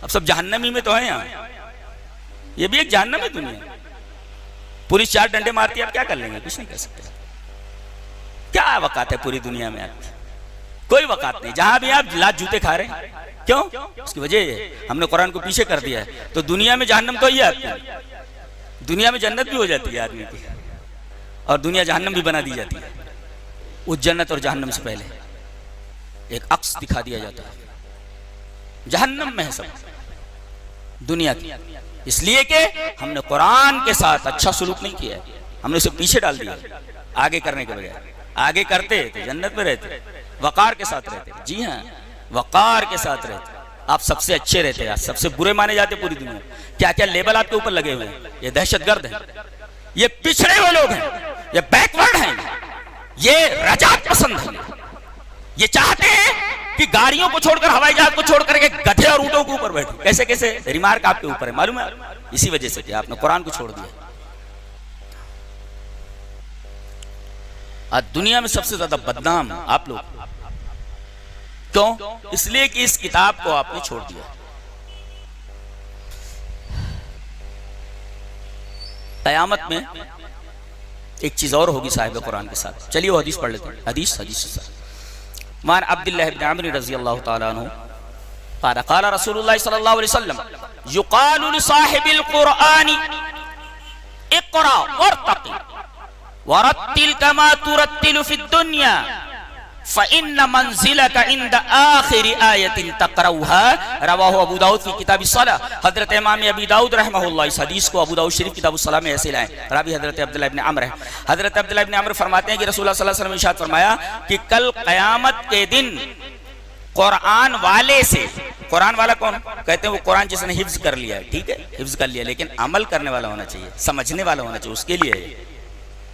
अब सब जहन्नमी में तो है यहाँ, ये भी एक जहन्नम है दुनिया। पुलिस 4 डंडे मारती है, आप क्या कर लेंगे? कुछ नहीं कर सकते। क्या वकात है पूरी दुनिया में आपकी? कोई वकात नहीं। जहां भी आप लात जूते खा रहे हैं, क्यों? उसकी वजह है हमने कुरान को पीछे कर दिया है। तो दुनिया में जहन्नम तो ही है आपकी, दुनिया में जन्नत भी हो जाती है आदमी की, और दुनिया जहन्नम भी बना दी जाती है। उस जन्नत और जहन्नम से पहले एक अक्स दिखा दिया जाता है, जहन्नम में है सब दुनिया की, इसलिए कि हमने कुरान के साथ अच्छा सलूक नहीं किया है, हमने उसे पीछे डाल दिया आगे करने के बगैर। आगे करते तो जन्नत में रहते, वकार के साथ रहते। जी हाँ, वकार के साथ रहते, आप सबसे अच्छे रहते, आप सबसे बुरे माने जाते पूरी दुनिया। क्या क्या लेबल आपके ऊपर लगे हुए हैं, ये दहशतगर्द हैं, ये पिछड़े हुए लोग हैं, ये बैकवर्ड हैं, ये रजात पसंद है, ये चाहते हैं कि गाड़ियों को छोड़कर, हवाई जहाज को छोड़कर के गधे और ऊंटों के ऊपर बैठे। कैसे कैसे रिमार्क आपके ऊपर है, मालूम है? इसी वजह से कि आपने कुरान को छोड़ दिया। आज दुनिया में सबसे ज्यादा बदनाम आप लोग, क्यों? इसलिए कि इस किताब को आपने छोड़ दिया। कयामत में एक चीज और होगी साहिब कुरान के साथ। चलिए वो हदीस पढ़ लेते हैं। हदीस मान अब्दुल्लाह इब्न अमर रज़ियल्लाहु ताला अन्हु क़ाल क़ाल रसूलुल्लाह सल्लल्लाहु अलैहि वसल्लम युक़ालु लिसाहिबिल क़ुरआनी इक़रा वरतक़ी वरत्तिल कमा तुरत्तिलु फिद दुनिया फ़इन्न मंज़िलका इंद आखिरी आयतिन तक़रऊहा। रवाहु अबू दाऊद की किताब सला। हज़रत इमाम अबी दाऊद रहमहुल्लाह इस हदीस को अबू दाऊद शरीफ किताब सला में ऐसे लाए। रावी हज़रत अब्दुल्लाह इब्न अम्र है। हज़रत अब्दुल्लाह इब्न अम्र फरमाते हैं कि रसूलुल्लाह सल्लल्लाहु अलैहि वसल्लम ने इरशाद फरमाया कि कल क़यामत के दिन कुरान वाले से, कुरान वाला कौन? कहते हैं वो कुरान जिसने हिफ्ज कर लिया है, ठीक है, हिफ्ज कर लिया, लेकिन अमल करने वाला होना चाहिए, समझने वाला होना चाहिए, उसके लिए है।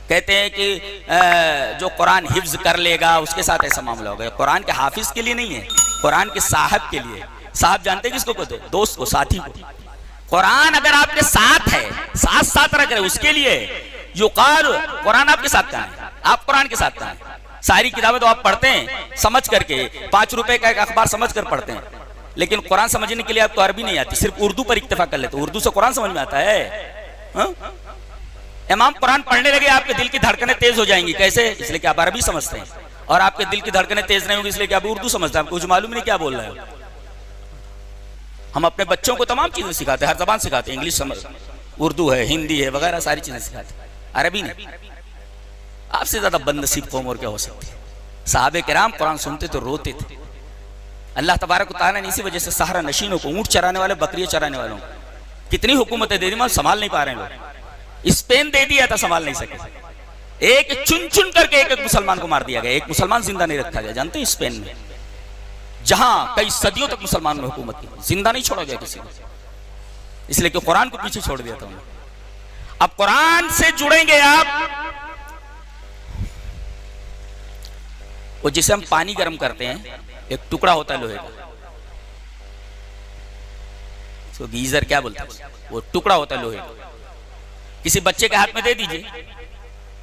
कहते हैं कि जो कुरान हिफ्ज कर लेगा उसके साथ ऐसा मामला होगा। कुरान के हाफिज के लिए नहीं है, कुरान के साहब के लिए। साहब जानते हैं किसको कहते हैं? दोस्त को, साथी को। कुरान अगर आपके साथ है, साथ साथ रख रहे, उसके लिए युकाल। कुरान आपके साथ कहाँ है? आप कुरान के साथ कहाँ है? सारी किताबें तो आप पढ़ते हैं समझ करके, 5 रुपए का एक अखबार समझ कर पढ़ते हैं, लेकिन कुरान समझने के लिए आपको अरबी नहीं आती, सिर्फ उर्दू पर इक्तफा कर लेते। उर्दू से कुरान समझ में आता है? हा? इमाम कुरान पढ़ने लगे, आपके दिल की धड़कनें तेज हो जाएंगी। कैसे? इसलिए कि आप अरबी समझते हैं, और आपके दिल की धड़कनें तेज नहीं होंगी इसलिए कि आप उर्दू समझते हैं, आपको कुछ मालूम नहीं क्या बोल रहे हो। हम अपने बच्चों को तमाम चीजें सिखाते हैं, हर जबान सिखाते हैं, इंग्लिश समझ, उर्दू है, हिंदी है, वगैरह सारी चीजें सिखाते हैं, अरबी नहीं। आपसे ज्यादा बदनसीब कौम और क्या हो सकती है? साहबे किराम कुरान सुनते तो रोते थे। अल्लाह तबारक व तआला ने इसी वजह से सहारा नशीनों को, ऊंट चराने वाले, बकरियां चराने वालों को कितनी हुकूमतें दे दी, मगर संभाल नहीं पा रहे हैं लोग। स्पेन दे दिया था, संभाल नहीं सके। एक चुन चुन करके एक मुसलमान को मार दिया गया, एक मुसलमान जिंदा नहीं रखा गया। जानते हैं स्पेन में, जहां कई सदियों तक मुसलमानों ने हुकूमत की, जिंदा नहीं छोड़ा गया किसी को, इसलिए कि कुरान को पीछे छोड़ दिया था उन्होंने। अब कुरान से जुड़ेंगे आप, वो जिसे हम पानी गर्म करते हैं, एक टुकड़ा होता है लोहे का, तो गीजर क्या बोलते हैं, वो टुकड़ा होता है लोहे का। किसी बच्चे के हाथ में दे दीजिए,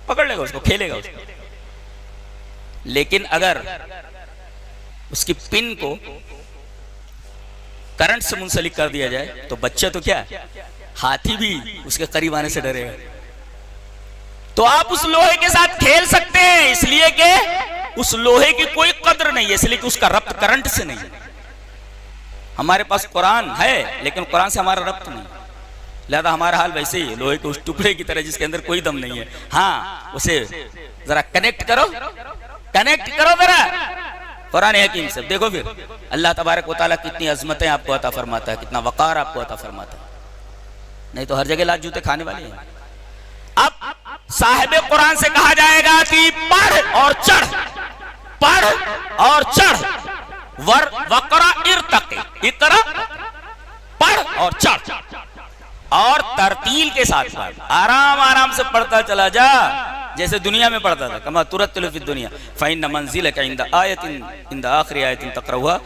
पकड़ लेगा उसको, खेलेगा उसको। लेकिन अगर उसकी पिन को करंट से मुंसलिक कर दिया जाए तो बच्चा तो क्या, हाथी भी उसके करीब आने से डरेगा। तो आप उस लोहे के साथ खेल सकते हैं, इसलिए कि उस लोहे की कोई कद्र नहीं है, इसलिए कि उसका रब्त करंट से नहीं है। हमारे पास कुरान है, लेकिन कुरान से हमारा रब्त नहीं, लिहाजा हमारा हाल वैसे ही है, लोहे के उस टुकड़े की तरह जिसके अंदर कोई दम नहीं है। हाँ, उसे जरा कनेक्ट करो, कनेक्ट करो जरा कुरान हकीम से। देखो फिर अल्लाह तबारक व तआला कितनी अजमतें आपको अता फरमाता है, कितना वकार आपको अता फरमाता है। नहीं तो हर जगह लात जूते खाने वाले हैं। अब साहिब कुरान से कहा जाएगा कि पढ़ और चढ़, पढ़ और चढ़, वक़रा इर्तक़ी, इक़रा, पढ़ और चढ़, और तरतील के साथ पढ़, आराम आराम से पढ़ता चला जा, जैसे दुनिया में पढ़ता था। कमा तुरत्तिलु फिद दुनिया फ़इन्न मंज़िलका इंद आयतिन, इंद आखिरी आयतिन तक़रऊहा।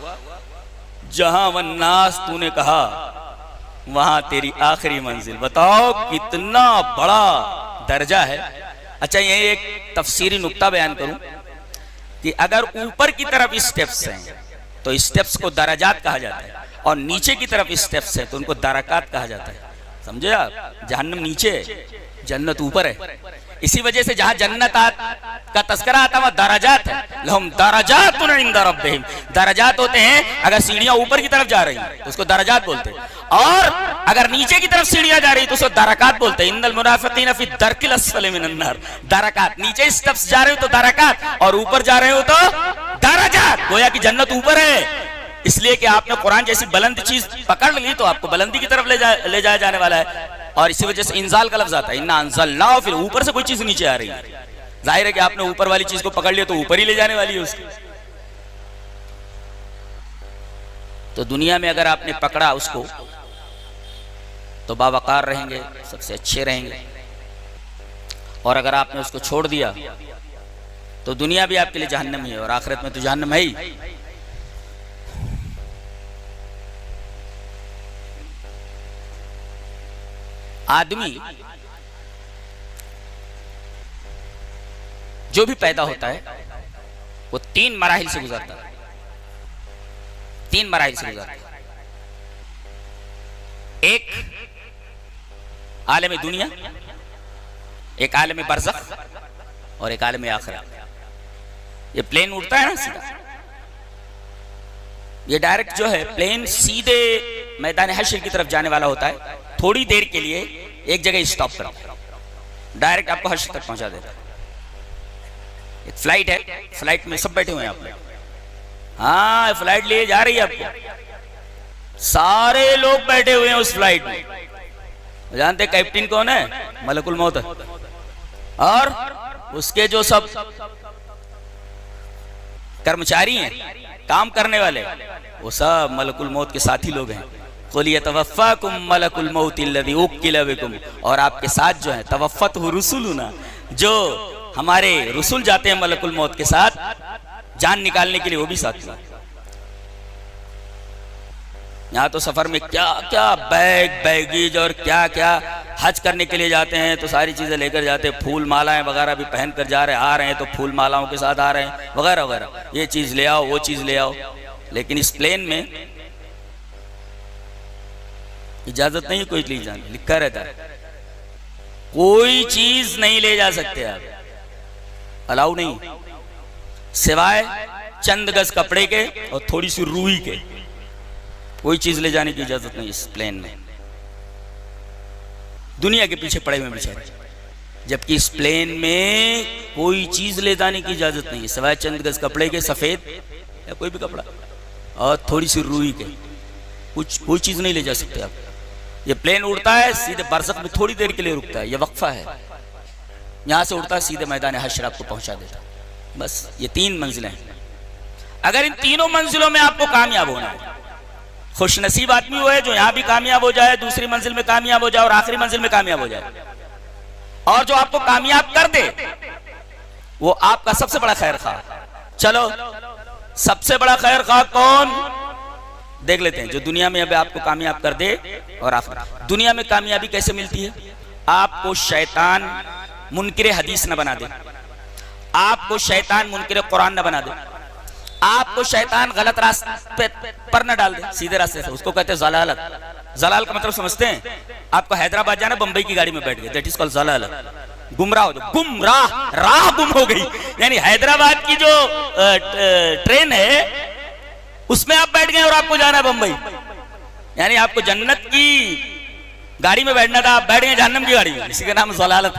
जहां वन्नास तूने कहा, वहां तेरी आखिरी मंजिल। बताओ कितना बड़ा दर्जा है। अच्छा, ये एक तफसीरी नुक्ता बयान करूं कि अगर ऊपर की तरफ स्टेप्स हैं तो स्टेप्स को दराजात कहा जाता है, और नीचे की तरफ स्टेप्स हैं तो उनको दरकात कहा जाता है। समझे आप? जहन्नम नीचे है, जन्नत ऊपर है। इसी वजह से जहां जन्नत का तस्करा आता है दराजात है। लहुम दराजातुन इंदा रब्बिहिम, दराजात होते हैं। अगर सीढ़ियां ऊपर की तरफ जा रही हैं तो उसको दराजात बोलते हैं, और अगर नीचे की तरफ सीढ़ियां जा रही तो उसको दरकात बोलते हैं। इन्नल मुनाफिकीन फी दरकिल अस्फली मिनन नार, दरकात। नीचे स्टेप्स जा रहे हो तो दरकात, और ऊपर जा रहे हो तो दराजात। गोया कि जन्नत ऊपर है, इसलिए कि आपने कुरान जैसी बुलंद चीज पकड़ ली तो आपको बुलंदी की तरफ ले जाया जाने वाला है। और इसी वजह से इंजाल का लफ्ज आता है, इन्ना अंज़लनाहु, फिर ऊपर से कोई चीज नीचे आ रही है। जाहिर है कि आपने ऊपर वाली चीज को पकड़ लिया तो ऊपर ही ले जाने वाली है उसकी। तो दुनिया में अगर आपने पकड़ा उसको तो बावकार रहेंगे, सबसे अच्छे रहेंगे, और अगर आपने उसको छोड़ दिया तो दुनिया भी आपके लिए जहन्नम ही है, और आखिरत में तो जहन्नम है ही। आदमी जो भी पैदा होता है वो 3 मराहिल से गुजरता है, 3 मराहिल से गुजरता है। एक आलम दुनिया, एक आलम बरज़ख, और एक आलम आखिरत। ये प्लेन उड़ता है ना सीधा, ये डायरेक्ट जो है प्लेन सीधे मैदान हश्र की तरफ जाने वाला होता है। थोड़ी देर के लिए एक जगह स्टॉप करता है, डायरेक्ट आपको हर्ष तक पहुंचा देता है। एक फ्लाइट है, फ्लाइट में सब बैठे हुए हैं आप लोग, हाँ फ्लाइट लिए जा रही है आपको, सारे लोग बैठे हुए हैं उस फ्लाइट में। जानते कैप्टन कौन है? मलकुल मौत। और उसके जो सब कर्मचारी हैं, काम करने वाले, वो सब मलकुल मौत के साथी लोग हैं। कुल यतवफ़्फ़ाकुम मलकुल मौत अल्लज़ी उक्किल बिकुम, और आपके साथ जो है तवफ़्फ़तहु रुसुलुना, जो हमारे रसूल जाते हैं मलकुल मौत के साथ जान निकालने के लिए, वो भी साथ में। यहाँ तो सफर में क्या क्या बैगेज और क्या क्या, हज करने के लिए जाते हैं तो सारी चीजें लेकर जाते हैं, फूल मालाएं वगैरह भी पहन कर जा रहे हैं, आ रहे हैं तो फूल मालाओं के साथ आ रहे हैं वगैरह वगैरह, ये चीज ले आओ वो चीज ले आओ। लेकिन इस प्लेन में इजाजत नहीं कोई ले जाने, लिखा रहता है कोई चीज नहीं ले जा सकते आप, अलाउ नहीं, सिवाय चंद गज कपड़े के और थोड़ी सी रूई के, कोई चीज ले जाने की इजाजत नहीं इस प्लेन में। दुनिया के पीछे पड़े हुए बेचारे, जबकि इस प्लेन में कोई चीज ले जाने की इजाजत नहीं है सिवाय चंद गज कपड़े के, सफेद या कोई भी कपड़ा, और थोड़ी सी रूई के, कुछ कोई चीज नहीं ले जा सकते आप। ये प्लेन उड़ता है सीधे बरसक में थोड़ी देर के लिए रुकता है, ये वक्फा है, यहां से उड़ता है सीधे मैदान हश्र आपको पहुंचा देता है। बस ये 3 मंजिलें हैं। अगर इन तीनों मंजिलों में आपको कामयाब होना है, खुशनसीब आदमी वो है जो यहां भी कामयाब हो जाए, दूसरी मंजिल में कामयाब हो जाए और आखिरी मंजिल में कामयाब हो जाए। और जो आपको कामयाब कर दे वो आपका सबसे बड़ा खैर खा। चलो सबसे बड़ा खैर खा कौन देख लेते हैं, जो दुनिया में अब आपको कामयाब कर दे। और आखिर दुनिया में कामयाबी कैसे मिलती है? आपको शैतान मुनकिर हदीस न बना दे, आपको शैतान मुनकिर कुरान न बना दे, आपको शैतान गलत रास्ते पर न डाल दे, सीधे रास्ते से। उसको कहते हैं ज़लालत। ज़लाल का मतलब समझते हैं? आपको हैदराबाद जाना, बम्बई की गाड़ी में बैठ गए, दैट इज कॉल्ड ज़लालत। गुमराह हो जाओ, गुमराह, राह गुम हो गई, यानी हैदराबाद की जो ट्रेन है उसमें आप बैठ गए और आपको जाना है बम्बई, यानी आपको जन्नत की गाड़ी में बैठना था, आप बैठ गए जहन्नम की गाड़ी में, इसी का नाम ज़लालत।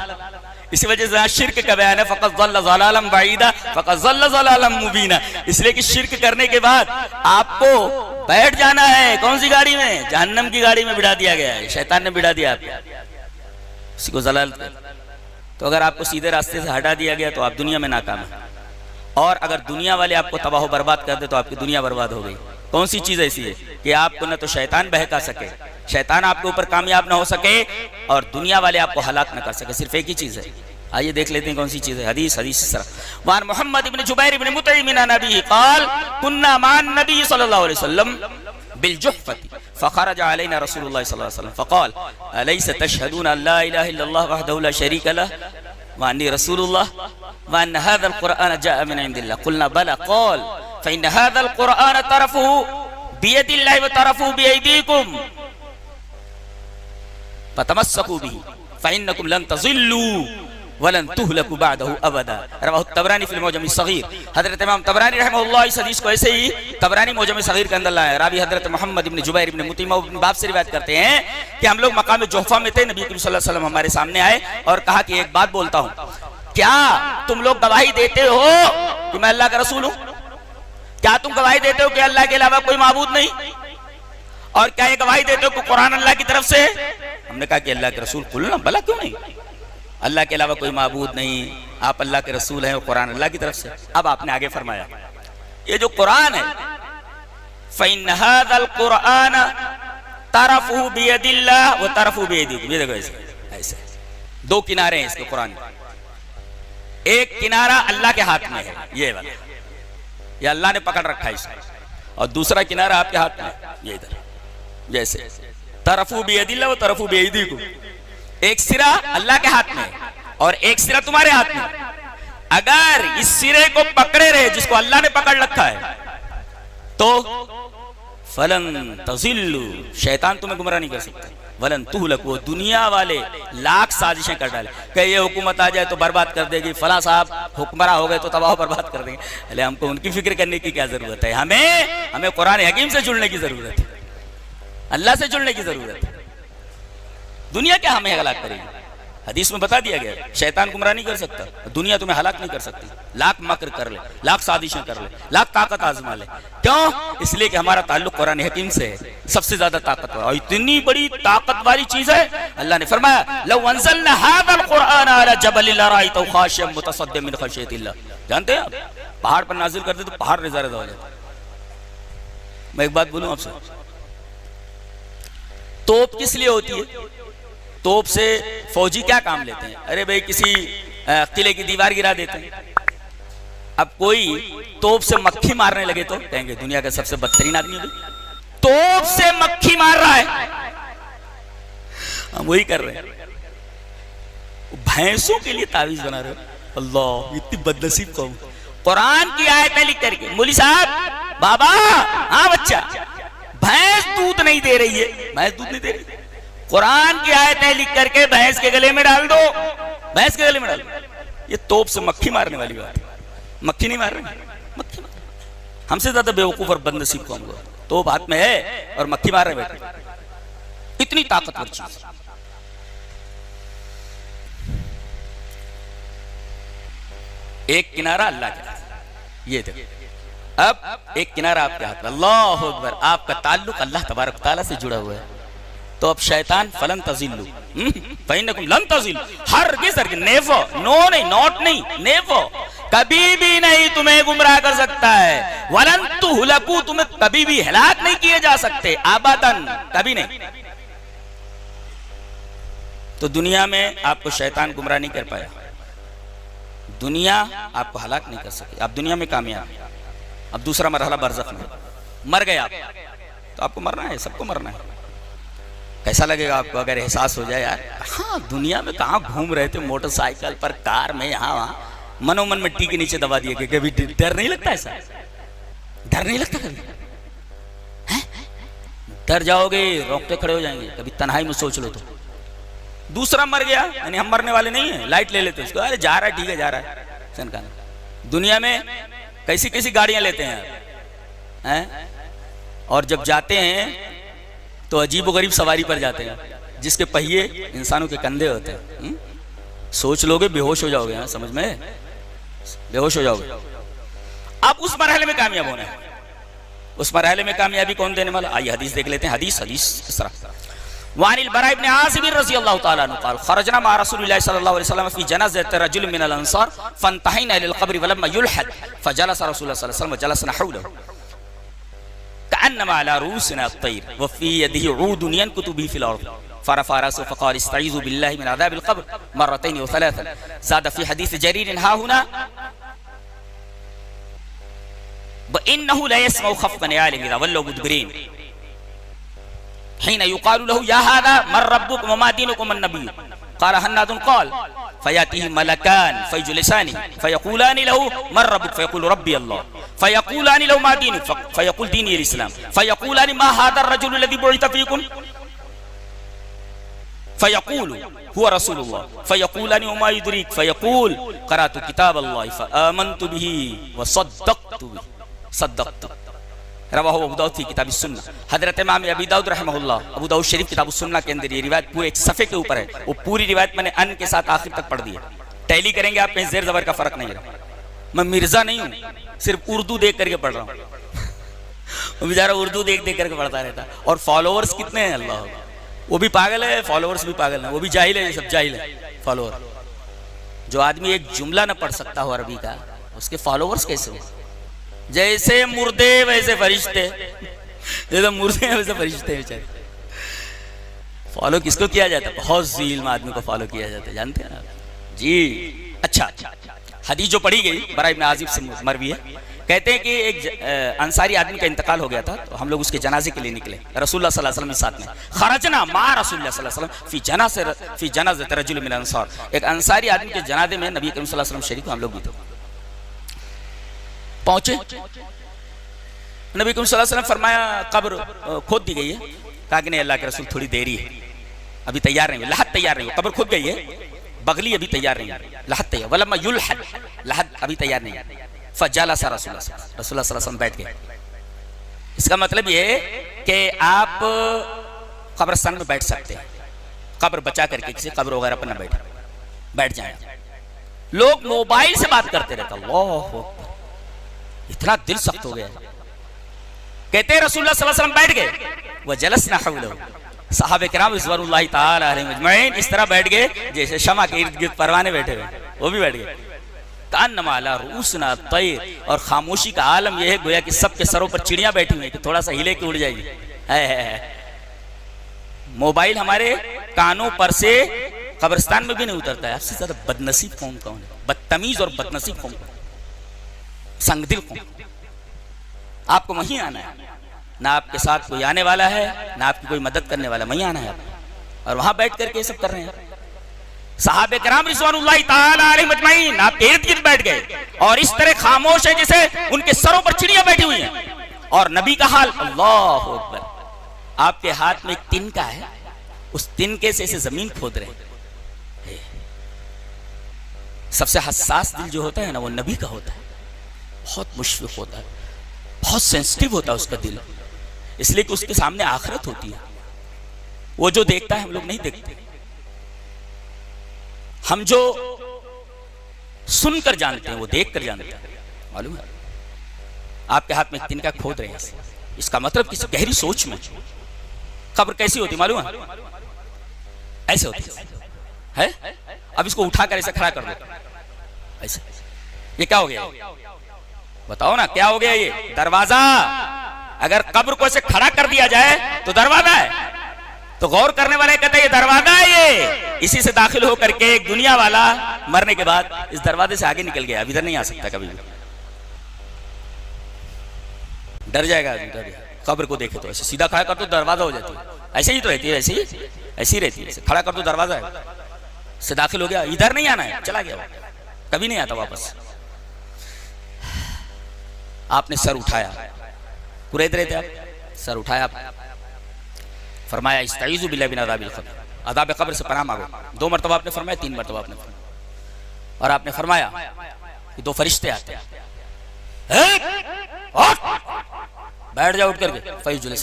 इसी वजह से शिर्क का बयान है, फ़क़द ज़ल्ल ज़लालम बईदा फ़क़द ज़ल्ल ज़लालम मुबीना, इसलिए कि शिर्क करने के बाद आपको बैठ जाना है कौन सी गाड़ी में? जहन्नम की गाड़ी में बिठा दिया गया है, शैतान ने बिठा दिया आपको, इसी को ज़लालत। तो अगर आपको सीधे रास्ते से हटा दिया गया तो आप दुनिया में नाकाम है, और अगर दुनिया वाले आपको तबाह बर्बाद कर दे तो आपकी दुनिया बर्बाद हो गई। कौन सी चीज ऐसी है कि आपको न तो शैतान बहका सके, शैतान आपके ऊपर कामयाब ना हो सके, और दुनिया वाले आपको हलाक न कर सके? सिर्फ एक ही चीज है, आइए देख लेते हैं कौन सी चीज है। हदीस इस तरह वान मोहम्मद इब्न जुबैर इब्न मुतइम अन नबी क़ाल कुन्ना मान नबी सल्लल्लाहु अलैहि वसल्लम बिल जुहफती फखरज अलैना रसूलुल्लाह सल्लल्लाहु अलैहि वसल्लम फक़ाल अलैसा तशहदून अल्ला इलाहा इल्लल्लाह वहदहु ला शरीका लह व अन्नी रसूलुल्लाह व अन्न हाज़ल क़ुरआन जाअ मिन इंदिल्लाह क़ुलना बला क़ाल फ़इन हाज़ल क़ुरआन तरफ़ुहु बियदिल्लाहि व तरफ़ुहु बिअयदीकुम फतमस्सकू बिही फ़इन्नकुम लन तज़िल्लू वलन तुहलकू बअदहु अबदा। रवाहु तबरानी फ़िल मुअज्जम अस-सग़ीर। हज़रत इमाम तबरानी रहमहुल्लाह इस हदीस को ऐसे ही तबरानी मुअज्जम अस-सग़ीर के अंदर लाया। रावी हज़रत मोहम्मद इब्न जुबैर इब्न मुतइम इब्न बाब से रिवायत करते हैं कि हम लोग मकाम जुहफा में थे, नबी करीम सल्लल्लाहु अलैहि वसल्लम हमारे सामने आए और कहा कि एक बात बोलता हूँ, क्या तुम लोग गवाही देते हो कि मैं अल्लाह का रसूल हूँ? क्या तुम गवाही देते हो कि अल्लाह के अलावा कोई माबूद नहीं? और क्या ये गवाही देते हो कि कुरान अल्लाह की तरफ से? हमने कहा कि अल्लाह के रसूल। कुलना भला क्यों नहीं, अल्लाह के अलावा कोई माबूद नहीं, आप अल्लाह के रसूल हैं और कुरान अल्लाह की तरफ से। अब आपने आगे फरमाया ये जो कुरान है, फ़इन हाज़ल कुरआन तरफ़ुहु बियदिल्लाह व तरफ़ुहु बियदीकुम, ये देखो ऐसे 2 किनारे हैं इसके कुरान के। एक किनारा अल्लाह के हाथ में है, ये वाला, ये अल्लाह ने पकड़ रखा है इसको, और दूसरा किनारा आपके हाथ में, ये इधर, जैसे तरफ़ुहु बियदिल्लाह व तरफ़ुहु बियदीकुम। एक सिरा अल्लाह के हाथ में और एक सिरा तुम्हारे हाथ में। अगर इस सिरे को पकड़े रहे जिसको अल्लाह ने पकड़ रखा है तो फलन तज़िल्लू, शैतान तुम्हें गुमराह नहीं कर सकता, वलन तुहलकू, दुनिया वाले लाख साजिशें कर डाले, कहीं ये हुकूमत आ जाए तो बर्बाद कर देगी, फला साहब हुक्मरान हो गए तो तबाह बर्बाद कर देंगे। अरे हमको उनकी फिक्र करने की क्या जरूरत है? हमें कुरान हकीम से जुड़ने की जरूरत है, अल्लाह से जुड़ने की जरूरत है। दुनिया क्या हमें हलाक करेगी? हदीस में बता दिया गया, शैतान गुमराह नहीं कर सकता, दुनिया तुम्हें हलाक नहीं कर सकती। लाख मकर कर ले, लाख साजिशें कर ले, लाख ताकत आजमा ले, क्यों? इसलिए कि हमारा ताल्लुक कुरान हकीम से है, सबसे ज्यादा ताकतवर। और इतनी बड़ी ताकत वाली चीज है, अल्लाह ने फरमाया लौ अंज़लना हाज़ल कुरआन अला जबलिन लरअयतहु खाशिअन मुतसद्दिअन मिन खशियतिल्लाह। जानते हैं आप, पहाड़ पर नाजिल करते तो पहाड़ रेज़ा रेज़ा हो जाता। मैं एक बात बोलूं आपसे, तोप किस लिए होती है? तोप से फौजी क्या काम लेते हैं? अरे भाई किसी किले की दीवार गिरा देते हैं। अब कोई तोप से मक्खी मारने लगे तो कहेंगे दुनिया का सबसे बदतरीन आदमी है। तोप से मक्खी मार रहा है, हम वही कर रहे हैं। भैंसों के लिए तावीज बना रहे हो। अल्लाह, इतनी बदनसीब कौम। कुरान की आयतें लिख करके, मौली साहब, बाबा, हाँ बच्चा, भैंस दूध नहीं दे रही है, भैंस दूध नहीं दे रही, कुरान की आयतें लिख करके भैंस के गले में डाल दो, भैंस के गले में डाल दो। ये तोप से मक्खी मारने वाली बात है। मक्खी नहीं मार रहे, मक्खी मार रहे। हमसे ज्यादा बेवकूफ और बदनसीब कौन हुआ? तोप हाथ में है और मक्खी मार रहे बैठे। इतनी ताकतवर चीज। एक किनारा अल्लाह के हाथ, ये देखो, अब एक किनारा आपके हाथ में। अल्लाह अकबर, आपका ताल्लुक अल्लाह तबारक तआला से जुड़ा हुआ है। तो अब शैतान फलन तजिल्लु फइन्नकुम लन तजिल्लु, हरगिज़ हरगिज़, नेवर, नो नहीं, नॉट नहीं, नेवर, कभी भी नहीं तुम्हें गुमराह कर सकता है। वलन तुहलकू, तुम्हें कभी भी हलाक नहीं किए जा सकते, आबादन, कभी नहीं। तो दुनिया में आपको शैतान गुमराह नहीं कर पाया, दुनिया आपको हलाक नहीं कर सकी। आप दुनिया में कामयाब। अब दूसरा मरहला बरज़ख में, मर गए आप, तो आपको मरना है, सबको मरना है। कैसा लगेगा आपको अगर एहसास हो जाए, यार हाँ दुनिया में कहाँ घूम रहे थे, मोटरसाइकिल पर, कार में, यहाँ वहाँ, मनोमन मिट्टी के नीचे दबा दिए। कभी डर नहीं लगता? ऐसा डर नहीं लगता कभी? है? डर जाओगे, रोकते खड़े हो जाएंगे। कभी तन्हाई में सोच लो तो। दूसरा मर गया, यानी हम मरने वाले नहीं है, लाइट ले लेते उसको, अरे जा रहा है, ठीक है जा रहा है। दुनिया में कैसी कैसी गाड़ियां लेते हैं, और जब जाते हैं तो अजीबोगरीब सवारी पर जाते हैं, जिसके पहिए इंसानों के कंधे होते हैं। सोच लोगे बेहोश हो जाओगे, समझ में, बेहोश हो जाओगे। अब उस मरहले में कामयाब होना है। उस मरहले में कामयाबी कौन देने वाला? आइए हदीस देख लेते हैं। हदीस इस तरह, वानिल बरा इब्न आज़िब रज़ियल्लाहु तआला अन्हु क़ाल खरजना मा रसूलिल्लाह सल्लल्लाहु अलैहि वसल्लम फी जनाज़ति रजुल मिनल अंसार फंतहैना इलल क़ब्र वलम्मा युलहद फजलस रसूलुल्लाह सल्लल्लाहु अलैहि वसल्लम वजलसना हौलहु कअन्नमा अला रूसिना अत्तैर व फी यदिही ऊदुन यनकुतु बिही फिल अर्द फरफ़अ रअसहु फ़क़ाल इस्तईज़ु बिल्लाहि मिन अज़ाबिल क़ब्र मर्रतैन व सलासन ज़ाद फी हदीस जरीर हा हुना व इन्नहु ला यस्मउ ख़फ़क़न आलिम इज़ा वल्लौ मुदबिरीन हिन युक़ालु लहु या हाज़ा मर रब्बुकुम व मा दीनुकुम वन नबिय्यु क़ाल हन्नादुन क़ाल फयातीहि मलकान फयजलिसानि फयक़ूलानि लहु मर रब्बुक फयक़ूलु रब्बी अल्लाह फयक़ूलानि लहु मा दीनुक फयक़ूल दीनी अल इस्लाम फयक़ूलानि मा हाज़ा अर्रजुलु लज़ी बुइथ फ़ीकुम फयक़ूलु हुवा रसूलुल्लाह फयक़ूलानि व मा युद्रीक फयक़ूल क़रअतु किताबल्लाहि फ़आमनतु बिही व सद्दक़तु बिही सद्दक़तु रवाहु अबू दाऊद की किताब सुन्ना। हजरत इमाम अबू दाऊद रहमहुल्लाह अबू दाऊद शरीफ किताब सुन्ना के अंदर ये रिवायत पूरे एक सफ़े के ऊपर है। वो पूरी रिवायत मैंने अन के साथ आखिर तक पढ़ दी है। टैली करेंगे आप, कहीं ज़ेर ज़बर का फ़र्क नहीं रहा। मैं मिर्ज़ा नहीं हूँ, सिर्फ उर्दू देख करके पढ़ रहा हूँ। वो बेचारा उर्दू देख देख करके पढ़ता रहता। और फॉलोअर्स कितने हैं अल्लाह, वो भी पागल है, फॉलोअर्स भी पागल है, वो भी जाहिल है, सब जाहिल है फॉलोअर। जो आदमी एक जुमला न पढ़ सकता हो अरबी का, उसके फॉलोअर्स कैसे हो? जैसे मुर्दे वैसे फरिश्ते, जैसे मुर्दे वैसे फरिश्ते बेचारे। फॉलो किसको किया जाता है? बहुत ज़ील आदमी को फॉलो किया जाता है, जानते हैं ना जी। अच्छा, हदीस जो पढ़ी गई बरा इब्न आज़िब से मरवी है, कहते हैं कि एक अंसारी आदमी का इंतकाल हो गया था, तो हम लोग उसके जनाजे के लिए निकले रसूलुल्लाह सल्लल्लाहु अलैहि वसल्लम के साथ में। खरजना मा रसूलुल्लाह सल्लल्लाहु अलैहि वसल्लम फी जनाज़ति रजुल मिनल अंसार। एक अंसारी आदमी के जनाजे में नबी करीम सल्लल्लाहु अलैहि वसल्लम शरीक, हम लोग भी थे। पहुंचे, नबी करीम सल्लल्लाहु अलैहि वसल्लम फरमाया कब्र खोद दी गई है। कहा कि नहीं अल्लाह के रसूल थोड़ी देरी है, अभी तैयार नहीं, लहद तैयार नहीं, कब्र खुद गई है, बगली अभी तैयार नहीं, लहद तैयार, वलम्मा युलहद, लहद अभी तैयार नहीं। फजलसा रसूलुल्लाह सल्लल्लाहु अलैहि वसल्लम बैठ गए। इसका मतलब ये कि आप कब्रिस्तान में बैठ सकते हैं, कब्र बचा करके, किसी कब्र वगैरह पर ना बैठे। बैठ जाए। लोग मोबाइल से बात करते रहते, अल्लाह, इतना दिल सख्त हो गया। कहते हैं रसूलुल्लाह सल्लल्लाहु अलैहि वसल्लम बैठ गए, वह जलसना हौलहु, सहाबे किराम रिज़वानुल्लाहि ताला अलैहिम अजमईन इस तरह बैठ गए जैसे शमा के इर्द गिर्द परवाने बैठे हुए, वो भी बैठ गए। कान्नमा अला रूसना तैर, और खामोशी का आलम यह है गोया कि सबके सरों पर चिड़ियां बैठी हुई कि थोड़ा सा हिले के उड़ जाएगी। है। मोबाइल हमारे कानों पर से कब्रिस्तान में भी नहीं उतरता है। आपसे ज्यादा बदनसीब कौन कौन है? बदतमीज और बदनसीब कौन, संगदिल कौन? आपको वहीं आना है, ना आपके साथ कोई आने वाला है, ना आपकी कोई मदद करने वाला, वहीं आना है और वहां बैठ करके सब कर रहे हैं। सहाबे किराम रिज़वानुल्लाहि ताला अलैहिम अजमईन आपके इर्द गिर्द बैठ गए और इस तरह खामोश है जैसे उनके सरों पर चिड़ियां बैठी हुई हैं। और नबी का हाल, अल्लाहु अकबर, आपके हाथ में एक तिनका है, उस तिनके से इसे जमीन खोद रहे हैं। सबसे हसास दिल जो होता है ना, वो नबी का होता है। बहुत मुश्किल होता है, बहुत सेंसिटिव होता है उसका दिल, इसलिए कि उसके सामने आखिरत होती है। वो जो देखता है हम लोग नहीं देखते। हम जो सुनकर जानते हैं वो देख कर जानते हैं। मालूम है आपके हाथ में तिनका खोद रहे हैं, इसका मतलब किसी गहरी सोच में। कब्र कैसी होती मालूम है? ऐसे होती है। अब इसको उठाकर ऐसे खड़ा कर दो, ऐसे। ये क्या हो गया? बताओ ना क्या हो गया? ये दरवाजा। अगर कब्र को ऐसे खड़ा कर दिया जाए तो दरवाजा है। तो गौर करने वाले कहते हैं ये दरवाजा है, ये इसी से दाखिल होकर के एक दुनिया वाला मरने के बाद इस दरवाजे से आगे निकल गया, अब इधर नहीं आ सकता कभी भी। डर जाएगा आदमी कब्र को देखे तो। ऐसे सीधा खड़ा कर दो दरवाजा हो जाती है, ऐसे ही तो रहती है, ऐसे ही रहती है। खड़ा कर दो दरवाजा है, से दाखिल हो गया, इधर नहीं आना है, चला गया, कभी नहीं आता वापस। आपने सर उठाया, कुरैद रहे थे आप, सर उठाया, फरमाया इस्ताइज़ु बिल्लाहि मिन अज़ाबिल क़ब्र, अज़ाब क़ब्र से पनाह मांगो। 2 मरतबा आपने फरमाया, 3 मरतबा आपने फरमाया। और आपने फरमाया कि 2 फरिश्ते आते हैं, बैठ जाओ उठ करके, फैजुल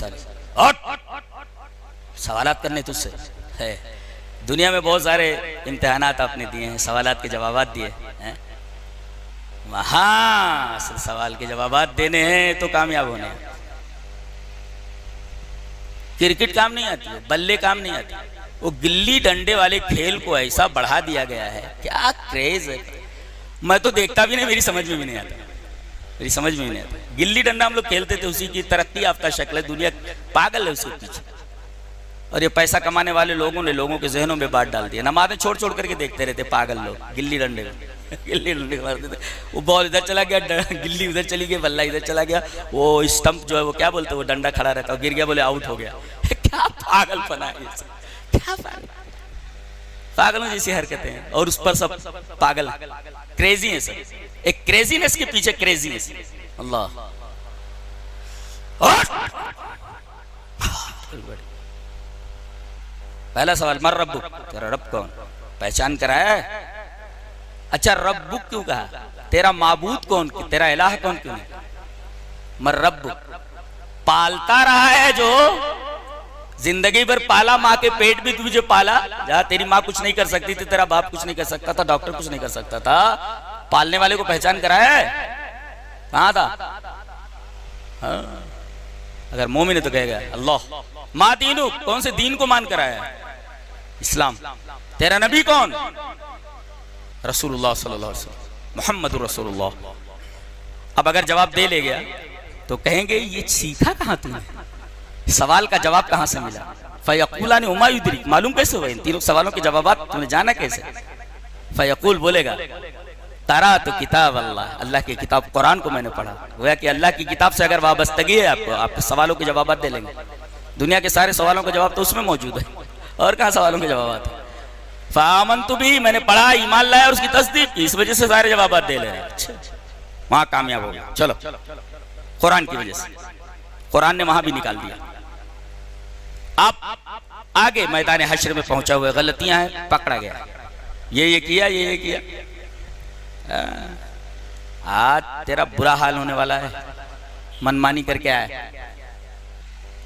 सवालात करने तुझसे है। दुनिया में बहुत सारे इम्तिहानात आपने दिए हैं, सवालात के जवाबात दिए हैं, वहां सवाल के जवाबात देने हैं तो कामयाब होने हैं। क्रिकेट काम नहीं आती है, बल्ले काम नहीं आती, वो गिल्ली डंडे वाले खेल को ऐसा बढ़ा दिया गया है, क्या क्रेज है। मैं तो देखता भी नहीं, मेरी समझ में भी नहीं आता, मेरी समझ में भी नहीं आता। गिल्ली डंडा हम लोग खेलते थे, उसी की तरक्की याफ्ता शक्ल है, दुनिया पागल है उसके पीछे। और ये पैसा कमाने वाले लोगों ने लोगों के जहनों में बात डाल दिया। नमाज़ें छोड़ छोड़ करके देखते रहते पागल लोग, गिल्ली डंडे गिल्ली डंडे मारते थे। वो बॉल इधर चला गया, गिल्ली उधर चली गई, बल्ला इधर चला गया, वो स्टंप जो है वो क्या बोलते हैं, वो डंडा खड़ा रहता है, गिर गया बोले आउट हो गया। क्या पागलपना है, क्या पागलों जैसी हरकतें हैं। और उस पर सब पागल क्रेजी है, सब एक क्रेजीनेस के पीछे क्रेजीनेस। अल्लाह पहला सवाल, मर रब्बुक, तेरा रब कौन? पहचान कराया। अच्छा रब्बुक क्यों कहा? तेरा माबूद कौन, तेरा इलाह कौन क्यों नहीं? मर रब्बुक, पालता रहा है जो जिंदगी भर पाला, माँ के पेट भी तुझे पाला। जहां तेरी माँ कुछ नहीं कर सकती थी, तेरा बाप कुछ नहीं कर सकता था, डॉक्टर कुछ नहीं कर सकता था, पालने वाले को पहचान कराया है। कहां था? हाँ। अगर मोमिन है तो कहेगा अल्लाह। माँ दीनू, कौन से दीन को मान कराया है? इस्लाम। तेरा नबी कौन? रसूलुल्लाह सल्लल्लाहु अलैहि वसल्लम, मुहम्मदुर रसूलुल्लाह। अब अगर जवाब दे ले गया तो कहेंगे ये सीखा कहां तूने, सवाल का जवाब कहां से मिला? फयक़ूला ने उमा युद्रिक, मालूम कैसे हुआ इन तीनों सवालों के जवाब तूने जाना कैसे? फयक़ूल बोलेगा तारा तो किताब अल्लाह, अल्लाह की किताब कुरान को मैंने पढ़ा। गोया कि अल्लाह की किताब से अगर वाबस्तगी है आपको, आप सवालों के जवाब दे लेंगे। दुनिया के सारे सवालों के जवाब तो उसमें मौजूद है, और कहाँ सवालों के जवाब है? फ़आमनतु भी, मैंने पढ़ा, ईमान लाया और उसकी तस्दीक की, इस वजह से सारे जवाब दे ले रहे हैं। वहां कामयाब हो गया। चलो कुरान की वजह से, कुरान ने वहां भी निकाल दिया। आप आगे मैदान हश्र में पहुंचा हुए गलतियां हैं, पकड़ा गया, ये किया, ये किया। आज तेरा बुरा हाल होने वाला है, मनमानी करके आया।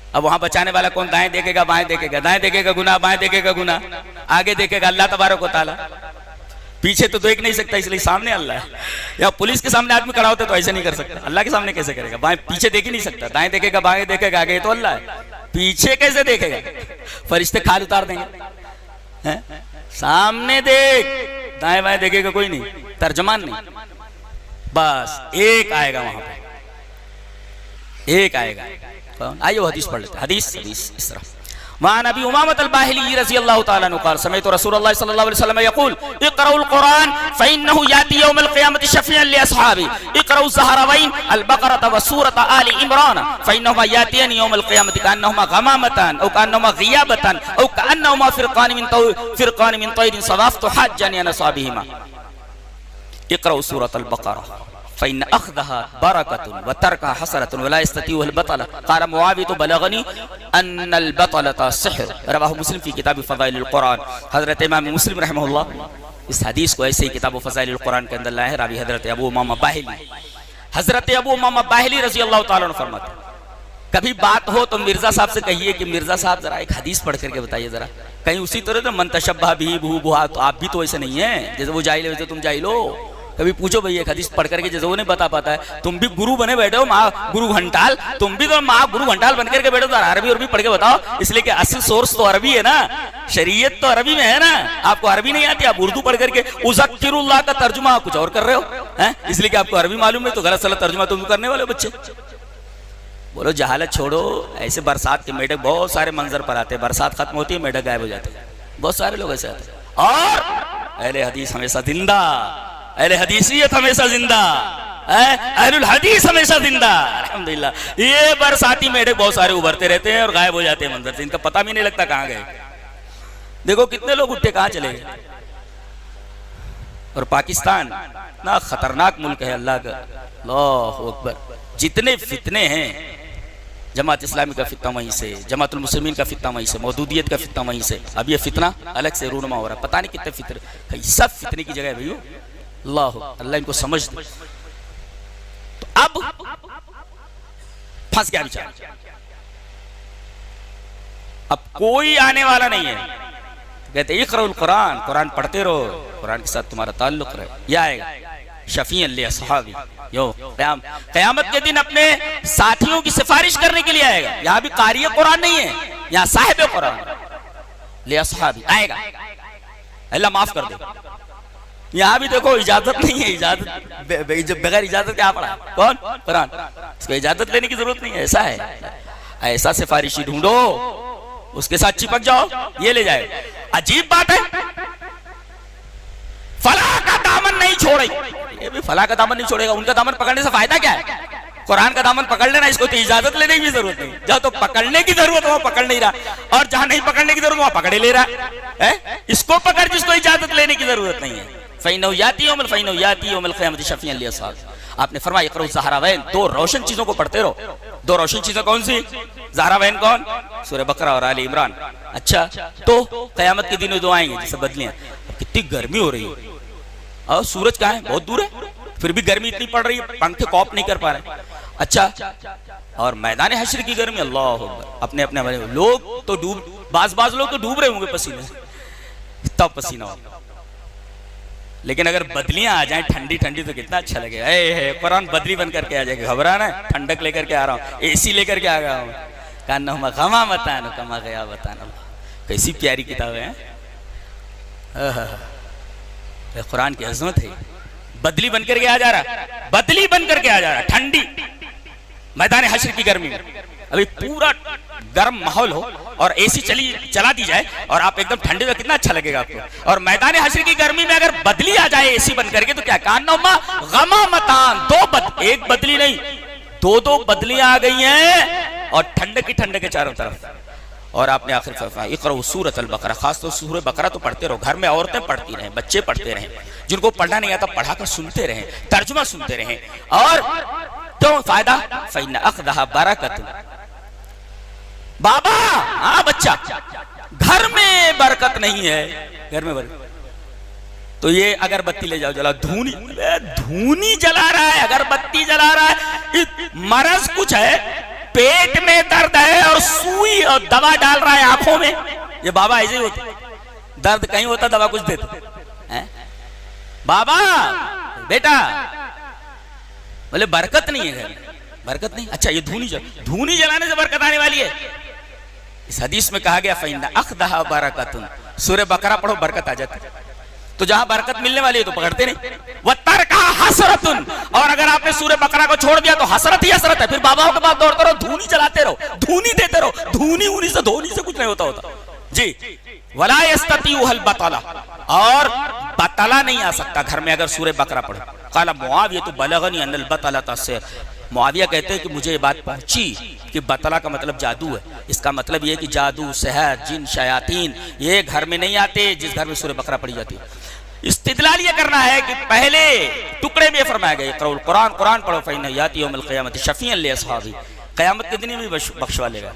अब वहां बचाने वाला कौन? दाएं देखेगा बाएं देखेगा, दाएं देखेगा गुनाह, बाएं देखेगा गुनाह, आगे देखेगा अल्लाह तबारक व तआला। पीछे तो देख नहीं सकता इसलिए सामने अल्लाह है। या पुलिस के सामने आदमी खड़ा होता है तो ऐसे नहीं कर सकता, अल्लाह के सामने कैसे करेगा? बाएं पीछे देख ही नहीं सकता, दाएं देखेगा बाएं देखेगा, आगे तो अल्लाह है, पीछे कैसे देखेगा? फरिश्ते खाल उतार देंगे। सामने देख, दाएं बाएं देखेगा कोई नहीं, तर्जमान नहीं, बस एक आएगा वहां पे, एक आएगा। आइए हदीस पढ़ लेते हैं। हदीस इस तरह वहाँ नबी उमामत अल-बाहिली रज़ी अल्लाह ताला अन्हु क़ाल समिअतु रसूलुल्लाह सल्लल्लाहु अलैहि वसल्लम यक़ूल इक़रउल क़ुरआन फ़इन्नहु याती यौमल क़ियामति शफ़ीअन लिअस्हाबी इक़रउ ज़हरावैन अल-बक़रह व सूरत आलि इमरान फ़इन्नहुमा यातियान यौमल क़ियामति कअन्नहुमा गमामतान औ कअन्नहुमा ग़ियाबतान औ कअन्नहुमा फ़िरक़ान मिन तैरिन सवाफ़तु हज्जन या नसाबिहिमा इक़रउ सूरत अल-बक़रह फ़इन अख़्ज़हा बरकतुन व तर्कहा हसरतुन व ला यस्ततीउ अल-बतला क़ाल मुआविय तो बलगनी अन्नल बतलता सिह्र रवाहु मुस्लिम फ़ी किताब फ़ज़ाइलिल क़ुरआन। हज़रत इमाम मुस्लिम रहमहुल्लाह इस हदीस को ऐसे ही किताब फ़ज़ाइलिल क़ुरआन के अंदर लाए हैं। रावी हज़रत अबू उमामा बाहिली, हज़रत अबू उमामा बाहिली रज़ी अल्लाह ताला अन्हु फरमाते, कभी बात हो तो मिर्जा साहब से कहिए कि मिर्जा साहब जरा एक हदीस पढ़ करके बताइए जरा, कहीं उसी तरह तो मन तशब्बह बिही बुहु बुहा, तो आप भी तो ऐसे नहीं है, जैसे वो जाहिल है वैसे तुम जाहिल हो। कभी पूछो भैया एक हदीस पढ़ करके, जैसे वो नहीं बता पाता है, तुम भी गुरु बने बैठे हो, महा गुरु घंटाल, तुम भी तो महा गुरु घंटाल बन करके बैठे हो, तो अरबी उर्बी पढ़ के बताओ, इसलिए कि असली सोर्स तो अरबी है ना, शरीयत तो अरबी में है ना। आपको अरबी नहीं आती, आप उर्दू पढ़ करके उज़क्किरुल्लाह का तर्जुमा कुछ और कर रहे हो, हैं? इसलिए कि आपको अरबी मालूम है तो गलत सलत तर्जुमा तुम करने वाले हो बच्चे। बोलो जहालत छोड़ो। ऐसे बरसात के मेढक बहुत सारे मंजर पर आते हैं, बरसात खत्म होती है मेढक गायब हो जाते हैं, बहुत सारे लोग ऐसे आते हैं। और अहले हदीस हमेशा जिंदा, अहले हदीसियत हमेशा जिंदा, अहलुल हदीस हमेशा जिंदा, अल्हम्दुलिल्लाह। ये बरसाती मेढक बहुत सारे उभरते रहते हैं और गायब हो जाते हैं मंजर से, इनका पता भी नहीं लगता कहाँ गए। देखो कितने लोग उठे कहाँ चले गए। और पाकिस्तान ना खतरनाक मुल्क है अल्लाह का, अल्लाहु अकबर। जितने फितने हैं, जमात इस्लामी का फितना वहीं से, जमातुल मुस्लिमीन का फितना वहीं से, मौदूदियत का फितना वहीं से, अब ये फितना अलग से रूनमा हो रहा है। पता नहीं कितने फितने, सब फितने की जगह है भैया। अल्लाह इनको समझ दे। तो अब फंस गया बेचारा, अब कोई आने वाला नहीं है। कहते इक़राउल कुरान, कुरान पढ़ते रहो, कुरान के साथ तुम्हारा ताल्लुक रहे। यह आएगा शफीअन लि अस्हाबी, यो क़यामत के दिन अपने साथियों की सिफारिश करने के लिए आएगा। यहाँ भी कारी कुरान नहीं है, यहाँ साहिब कुरान लि अस्हाबी आएगा। अल्लाह माफ कर दे। यहाँ भी देखो इजाजत नहीं है, इजाजत बगैर इजाजत क्या पढ़ा? कौन? कुरान। इसको इजाजत लेने की जरूरत नहीं है। ऐसा है, ऐसा सिफारिशी ढूंढो, उसके साथ चिपक जाओ, ये ले जाए। अजीब बात है, फलाह का दामन नहीं छोड़ेगा। ये भी फलाह का दामन नहीं छोड़ेगा, उनका दामन पकड़ने से फायदा क्या है? कुरान का दामन पकड़ लेना, इसको तो इजाजत लेने की भी जरूरत नहीं। जहाँ तो पकड़ने की जरूरत है वहाँ पकड़ नहीं रहा, और जहाँ नहीं पकड़ने की जरूरत वहाँ पकड़े ले रहा है। इसको पकड़ जिसको इजाजत लेने की जरूरत नहीं है। फ़इन्नहु याती यौमल क़ियामति शफ़ीअन लि अस्हाबी। आपने फरमाया इक़राउ ज़हरावैन, दो रोशन चीजों को पढ़ते रहो। दो रोशन चीजें कौन सी? ज़हरावैन कौन? सूरह बकरा और आले इमरान। अच्छा, तो क़यामत के दिन दो आएंगे जैसे बदलियां। कितनी गर्मी हो रही है और सूरज कहाँ है? बहुत दूर है, फिर भी गर्मी इतनी पड़ रही है, पंखे कॉप नहीं कर पा रहे। अच्छा, और मैदान हश्र की गर्मी, अल्लाह अकबर। अपने अपने लोग तो डूब, बाज लोग तो डूब रहे होंगे पसीने, तब पसीना हो। लेकिन अगर बदलियां आ जाएं ठंडी ठंडी तो कितना अच्छा लगेगा। कुरान बदली बन करके आ जाएगा, घबराना है, ठंडक लेकर के आ रहा हूँ, एसी लेकर के आ गया हूँ। कान्नहुमा गमामतान कमा ग़ियाबतान। कैसी प्यारी किताब है, कुरान की अजमत है। बदली बन करके आ जा रहा, बदली बन करके आ जा रहा, ठंडी मैदान हश्र की गर्मी में। अभी पूरा गर्म माहौल हो और एसी चला दी जाए और आप एकदम ठंडे में, कितना अच्छा लगेगा आपको। और मैदान हश्र की गर्मी में अगर बदली आ जाए एसी बन करके तो क्या? कान्नहुमा गमामतान, एक बदली नहीं, दो बदलियां आ गई हैं और ठंडक की ठंडक के चारों तरफ। और आपने आखिर फरमाया इक़राउ सूरत अल-बकरा, खास तो सूरह बकरा तो पढ़ते रहो, घर में औरतें पढ़ती रहें, बच्चे पढ़ते रहें, जिनको पढ़ना नहीं आता पढ़ाकर सुनते रहें, तर्जुमा सुनते रहें। और क्यों फायदा? फ़इन अख़्ज़हा बरकतुन। बाबा, हाँ बच्चा, घर में बरकत नहीं है, घर में बरकत तो ये अगरबत्ती ले जाओ, जला, धूनी जला रहा है, अगरबत्ती जला रहा है। मरज कुछ है, पेट में दर्द है और सुई और दवा डाल रहा है आंखों में। ये बाबा ऐसे ही होते, दर्द कहीं होता दवा कुछ देते हैं। बाबा बेटा, बोले बरकत नहीं है घर में। बरकत नहीं, अच्छा ये धूनी जलाने से बरकत आने वाली है। इस हदीस में कहा गया फइन्ना अखदहा बरकतुन, सूरह बकरा पढ़ो बरकत आ जाती है। तो जहां बरकत मिलने वाली है तो पकड़ते नहीं। वह तरका हसरतुन, और अगर आपने सूरह बकरा को छोड़ दिया तो हसरत ही हसरत है। फिर बाबाओं के पास दौड़ते रहो, धूनी जलाते रहो, धूनी देते रहो। धूनी से धोनी से कुछ नहीं होता जी। वला यस्ततीउल बतला, और बतला नहीं आ सकता घर में अगर सूरह बकरा पढ़ो। काला मुआविया तो बलगनी अनल बतला तसे, मुआविया कहते हैं कि मुझे ये बात पहुंची कि बतला का मतलब जादू है। इसका मतलब ये कि जादू, सहर, जिन, शयातीन ये घर में नहीं आते जिस घर में सूरह बकरा पढ़ी जाती है। इस्तिदलाल ये करना है कि पहले टुकड़े में फरमाया गया कुरान, कुरान पढ़ो फइन्ना याती यौमल क़ियामत शफ़ीअन लि अस्हाबी, क़यामत के दिन भी बख्शवा लेगा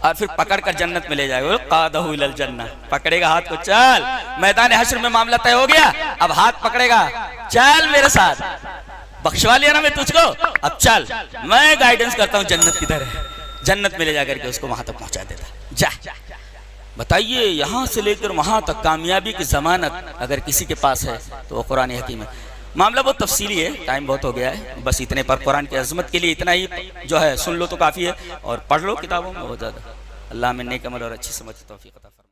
और फिर पकड़कर जन्नत में ले जाएगा। क़ादहु इलल जन्नह, पकड़ेगा हाथ को, चल मैदान हश्र में मामला तय हो गया, अब हाथ पकड़ेगा, चल मेरे साथ, बख्शवा लिया ना मैं तुझको, अब चल मैं गाइडेंस करता हूँ जन्नत किधर है। जन्नत में ले जाकर के उसको वहां तक पहुंचा देता। जा बताइए, यहां से लेकर वहां तक कामयाबी की जमानत अगर किसी के पास है तो वो कुरान हकीम है। मामला बहुत तफसीली है, टाइम बहुत हो गया है, बस इतने पर कुरान की अजमत के लिए इतना ही जो है सुन लो तो काफी है, और पढ़ लो किताबों में बहुत ज्यादा। अल्लाह में नेक अमल और अच्छी समझ तौफीक अता फरमाए।